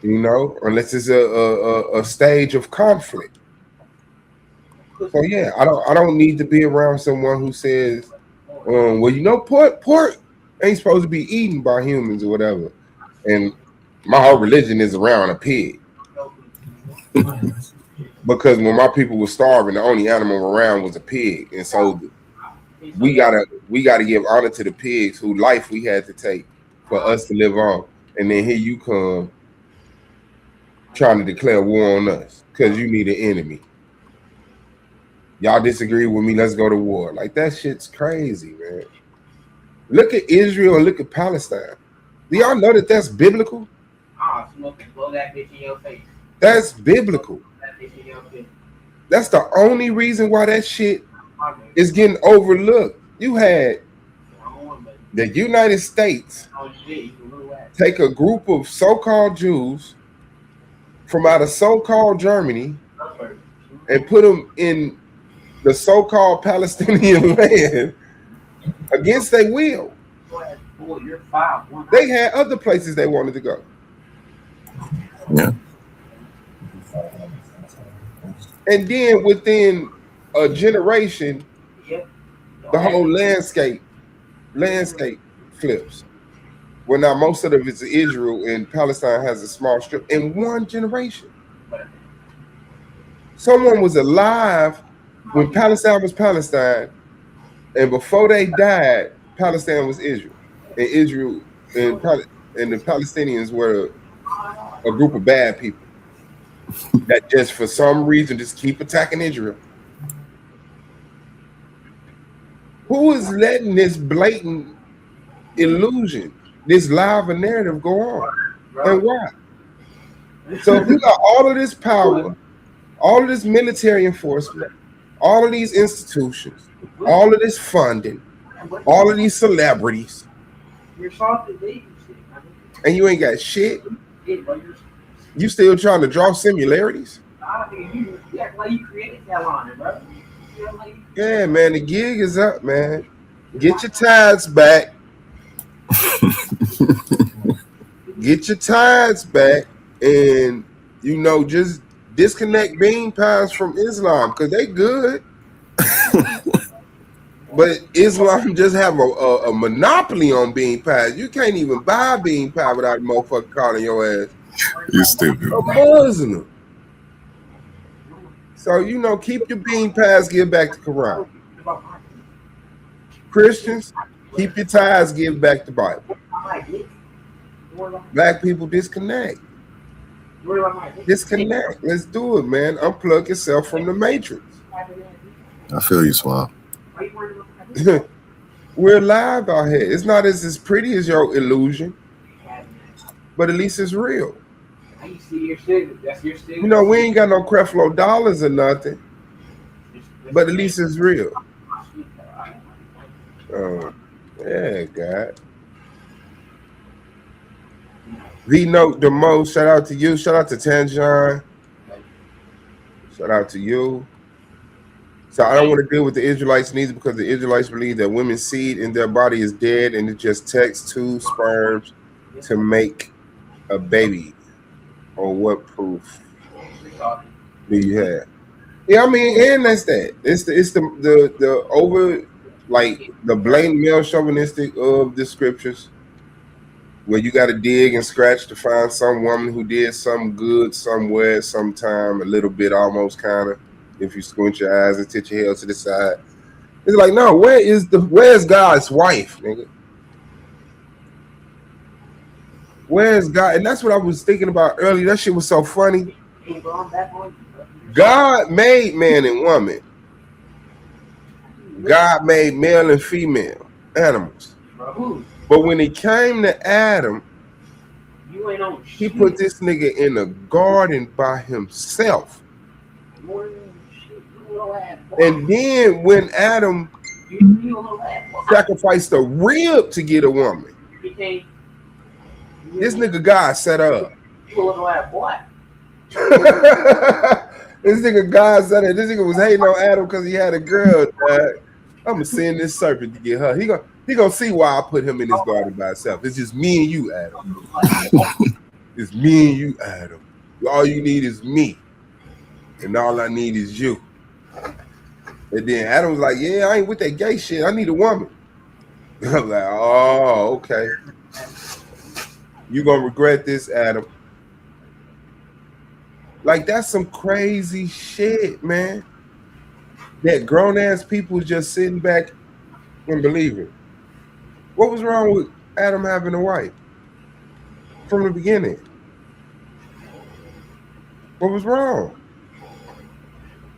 You know, unless it's a stage of conflict. So yeah, I don't need to be around someone who says, well, you know, pork ain't supposed to be eaten by humans or whatever. And my whole religion is around a pig. Because when my people were starving, the only animal around was a pig. And so we gotta give honor to the pigs whose life we had to take for us to live on. And then here you come trying to declare war on us because you need an enemy. Y'all disagree with me, let's go to war. Like, that shit's crazy, man. Look at Israel and look at Palestine. Do y'all know that that's biblical? Blow that bitch in your face. That's biblical. That bitch in your face. That's the only reason why that shit is getting overlooked. You had the United States take a group of so-called Jews from out of so-called Germany and put them in the so-called Palestinian land against their will. They had other places they wanted to go. Yeah. And then within a generation, the whole landscape flips. Well, now most of it is Israel and Palestine has a small strip in one generation. Someone was alive when Palestine was Palestine, and before they died, Palestine was Israel. And Israel and the Palestinians were a group of bad people that just for some reason just keep attacking Israel. Who is letting this blatant illusion, this lie and narrative go on? And why? So if you got all of this power, all of this military enforcement, all of these institutions, all of this funding, all of these celebrities, and you ain't got shit, you still trying to draw similarities? Yeah, man, the gig is up, man. Get your tithes back. Get your tithes back, and you know, just disconnect bean pies from Islam because they good. But Islam just have a monopoly on bean pies. You can't even buy bean pie without a motherfucker calling your ass You stupid. a Muslim. So, you know, keep your bean pies, give back to Quran. Christians, keep your tithes, give back the Bible. Black people, disconnect. Disconnect. Let's do it, man. Unplug yourself from the matrix. I feel you, Swab. We're live out here. It's not as pretty as your illusion, but at least it's real. You know, we ain't got no Creflo dollars or nothing, but at least it's real. Yeah, God. V-Note the most. Shout out to you. Shout out to Tanjan. Shout out to you. So I don't want to deal with the Israelites neither because the Israelites believe that women's seed in their body is dead and it just takes 2 sperms to make a baby. Or what proof do you have? Yeah, I mean, and that's that. It's the over, like, the blatant male chauvinistic of the scriptures, where you got to dig and scratch to find some woman who did some good somewhere, sometime, a little bit, almost kind of. If you squint your eyes and tilt your head to the side, it's like, no, where's God's wife, nigga? Where's God? And that's what I was thinking about earlier. That shit was so funny. God made man and woman. God made male and female animals. But when it came to Adam, he put this nigga in a garden by himself. And then when Adam sacrificed a rib to get a woman, this nigga God set up. This nigga God said it. This nigga was hating on Adam because he had a girl. I'm gonna send this serpent to get her. He gonna see why I put him in this garden by himself. It's just me and you, Adam. It's me and you, Adam. All you need is me. And all I need is you. And then Adam was like, yeah, I ain't with that gay shit. I need a woman. I'm like, oh, okay. You're going to regret this, Adam. Like, that's some crazy shit, man. That grown-ass people just sitting back and believing. What was wrong with Adam having a wife from the beginning? What was wrong?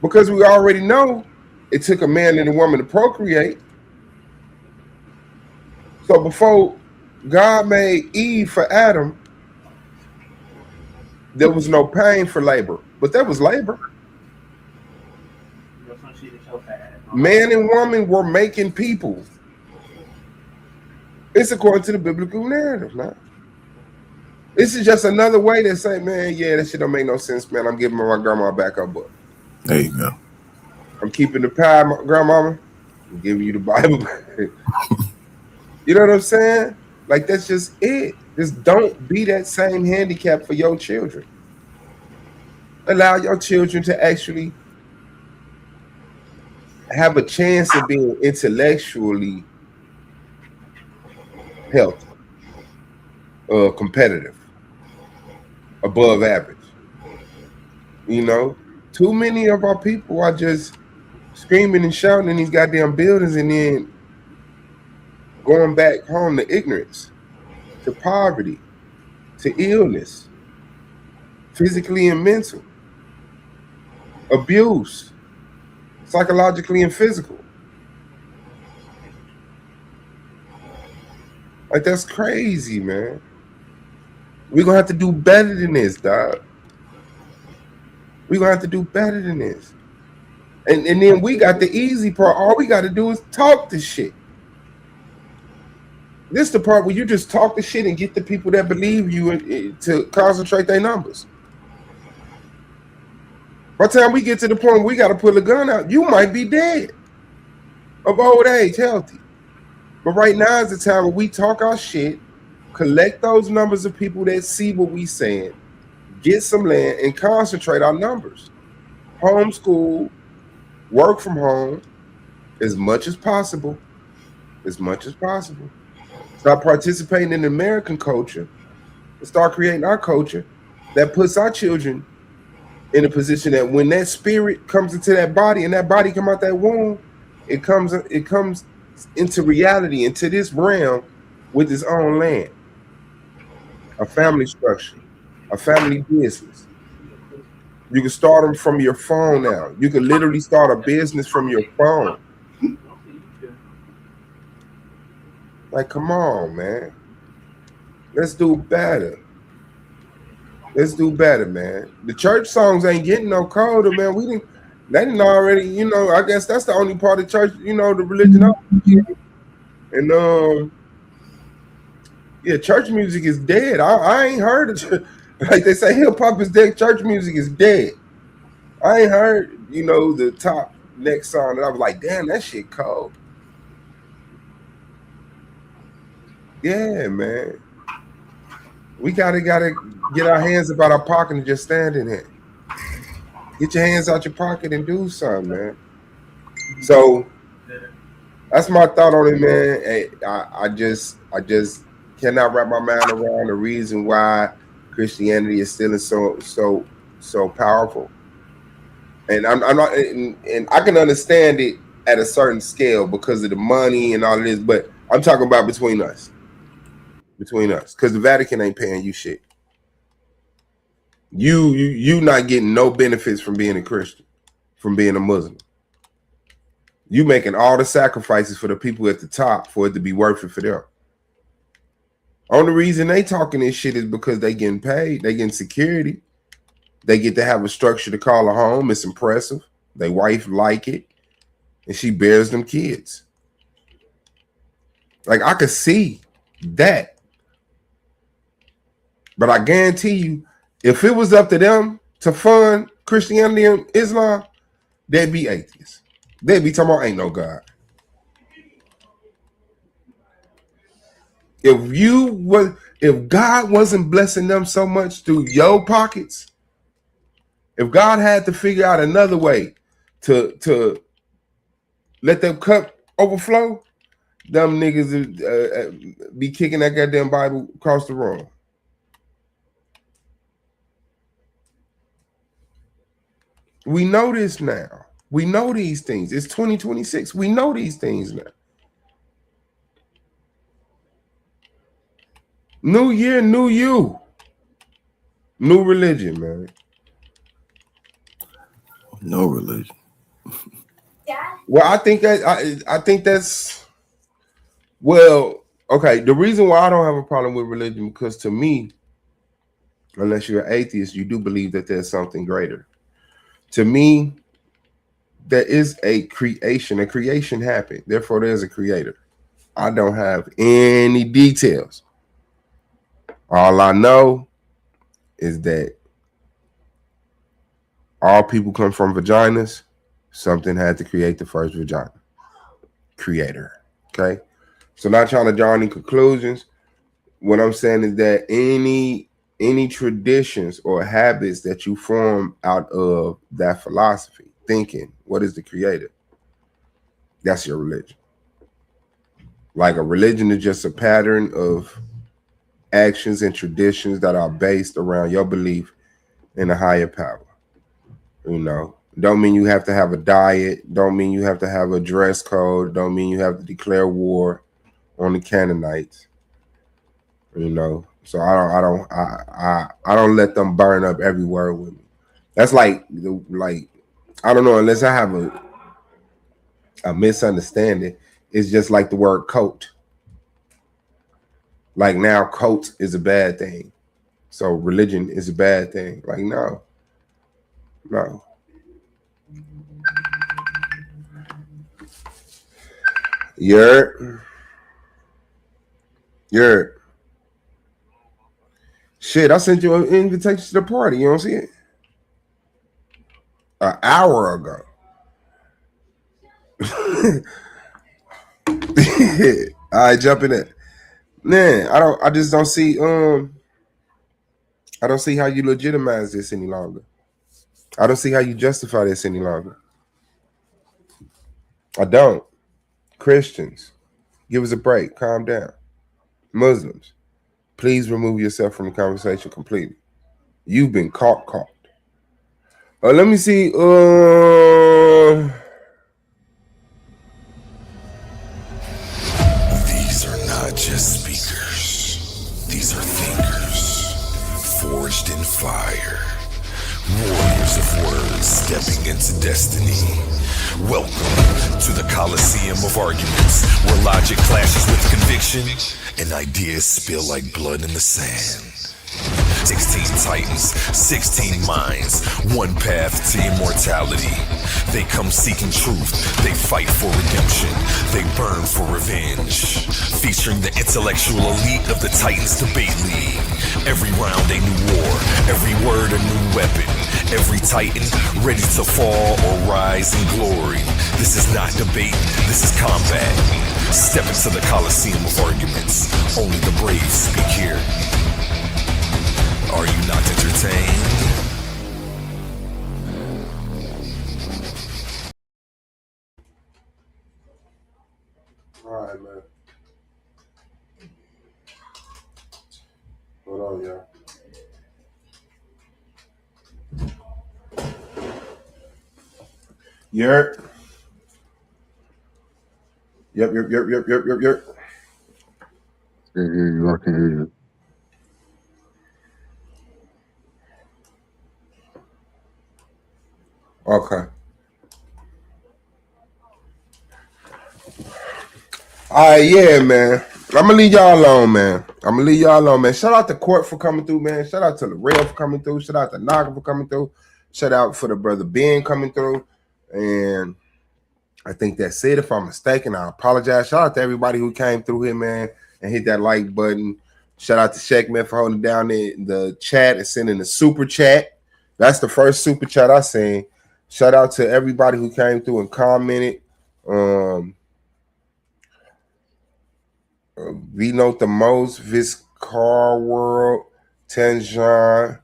Because we already know it took a man and a woman to procreate. So before God made Eve for Adam, there was no pain for labor, but there was labor. Man and woman were making people. It's according to the biblical narrative, man. This is just another way to say, man, yeah, that shit don't make no sense, man. I'm giving my grandma back her book. There you go. I'm keeping the pie, grandmama. I'm giving you the Bible. You know what I'm saying? Like, that's just it. Just don't be that same handicap for your children. Allow your children to actually have a chance of being intellectually healthy, competitive, above average. You know, too many of our people are just screaming and shouting in these goddamn buildings and then going back home to ignorance, to poverty, to illness, physically and mental, abuse, psychologically and physical. Like, that's crazy, man. We're gonna have to do better than this, dog. We're gonna have to do better than this. And then we got the easy part. All we gotta do is talk the shit. This is the part where you just talk the shit and get the people that believe you to concentrate their numbers. By the time we get to the point where we gotta pull a gun out, you might be dead of old age, healthy. But right now is the time where we talk our shit, collect those numbers of people that see what we saying, get some land, and concentrate our numbers. Homeschool, work from home, as much as possible. As much as possible. Start participating in American culture and start creating our culture that puts our children in a position that when that spirit comes into that body and that body come out that womb, it comes into reality, into this realm with its own land, a family structure, a family business. You can start them from your phone now. You can literally start a business from your phone. Like, come on, man. Let's do better. Let's do better, man. The church songs ain't getting no colder, man. They didn't already, you know, I guess that's the only part of church, you know, the religion. And yeah, church music is dead. I ain't heard it. Like they say, hip hop is dead. Church music is dead. I ain't heard, you know, the top next song that I was like, damn, that shit cold. Yeah, man. We gotta get our hands up out our pocket and just stand in here. Get your hands out your pocket and do something, man. So that's my thought on it, man. Hey, I just cannot wrap my mind around the reason why Christianity is still so powerful. And I'm not, and I can understand it at a certain scale because of the money and all of this, but I'm talking about between us, because the Vatican ain't paying you shit. You not getting no benefits from being a Christian, from being a Muslim. You making all the sacrifices for the people at the top for it to be worth it for them. Only reason they talking this shit is because they getting paid, they getting security. They get to have a structure to call a home. It's impressive. Their wife like it, and she bears them kids. Like, I could see that. But I guarantee you, if it was up to them to fund Christianity and Islam, they'd be atheists. They'd be talking about ain't no God. If if God wasn't blessing them so much through your pockets, if God had to figure out another way to let that cup overflow, them niggas would be kicking that goddamn Bible across the room. We know this now. We know these things. It's 2026. We know these things now. New year, new you. New religion, man. No religion. Well, I think that's well, okay. The reason why I don't have a problem with religion, because to me, unless you're an atheist, you do believe that there's something greater. To me, there is a creation. A creation happened. Therefore, there's a creator. I don't have any details. All I know is that all people come from vaginas. Something had to create the first vagina. Creator. Okay? So not trying to draw any conclusions. What I'm saying is that any traditions or habits that you form out of that philosophy, thinking, what is the creator? That's your religion. Like a religion is just a pattern of actions and traditions that are based around your belief in a higher power. You know, don't mean you have to have a diet. Don't mean you have to have a dress code. Don't mean you have to declare war on the Canaanites. You know, so I don't let them burn up every word with me. That's like I don't know, unless I have a misunderstanding. It's just like the word coat. Like now, coat is a bad thing. So religion is a bad thing. Like, no. You're shit. I sent you an invitation to the party. You don't see it? An hour ago. All right, jump in it. Man, I just don't see I don't see how you legitimize this any longer. I don't see how you justify this any longer. I don't. Christians, give us a break. Calm down. Muslims, please remove yourself from the conversation completely. You've been caught. Let me see. These are not just speakers. These are thinkers, forged in fire. Warriors of words stepping into destiny. Welcome to the Coliseum of arguments, where logic clashes with conviction and ideas spill like blood in the sand. 16 titans, 16 minds, one path to immortality. They come seeking truth, they fight for redemption, they burn for revenge. Featuring the intellectual elite of the Titans Debate League. Every round a new war, every word a new weapon. Every titan ready to fall or rise in glory. This is not debate, this is combat. Step into the Coliseum of arguments. Only the brave speak here. Are you not entertained? All right, man. Hold on, y'all. Yep. I can hear you. I can hear you. Okay. All right, yeah, man. I'm gonna leave y'all alone, man. Shout out to Court for coming through, man. Shout out to Larell for coming through. Shout out to Naga for coming through. Shout out for the brother Ben coming through. And I think that's it. If I'm mistaken, I apologize. Shout out to everybody who came through here, man, and hit that like button. Shout out to Shekman for holding down the chat and sending the super chat. That's the first super chat I seen. Shout out to everybody who came through and commented. We know the most Car World, Tanjan,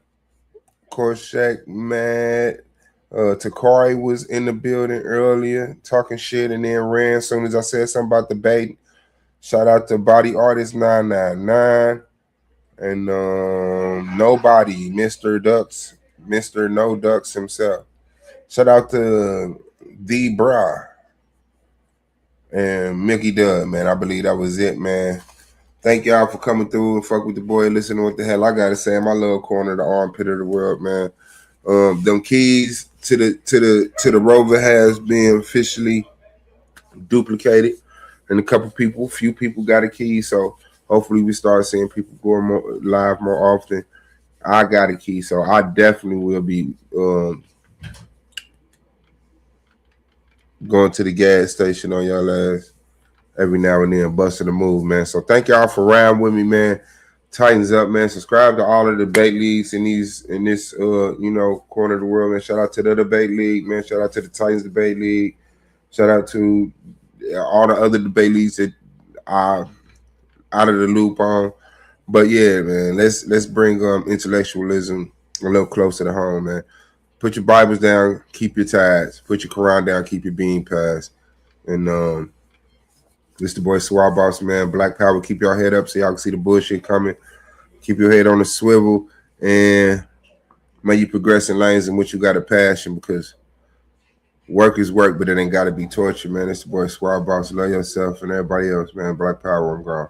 Korshak, Mad. Takari was in the building earlier talking shit and then ran as soon as I said something about the bait. Shout out to Body Artist 999 and Nobody, Mr. Ducks, Mr. No Ducks himself. Shout out to The Bra and Mickey Dub, man. I believe that was it, man. Thank y'all for coming through and fuck with the boy. Listen to what the hell I gotta say in my little corner, the armpit of the world, man. Them keys to the Rover has been officially duplicated, and few people got a key. So hopefully we start seeing people going more live more often. I got a key, so I definitely will be going to the gas station on y'all ass every now and then, busting the move, man. So thank y'all for riding with me, man. Titans up, man. Subscribe to all of the debate leagues in this corner of the world, man. Shout out to the debate league, man. Shout out to the Titans debate league. Shout out to all the other debate leagues that are out of the loop on. But yeah, man, let's bring intellectualism a little closer to home, man. Put your Bibles down, keep your ties. Put your Quran down, keep your bean pass. And this the boy Swab Boss, man. Black Power, keep your head up so y'all can see the bullshit coming. Keep your head on the swivel, and may you progress in lanes in which you got a passion, because work is work, but it ain't got to be torture, man. It's the boy Swab Boss. Love yourself and everybody else, man. Black Power, I'm gone.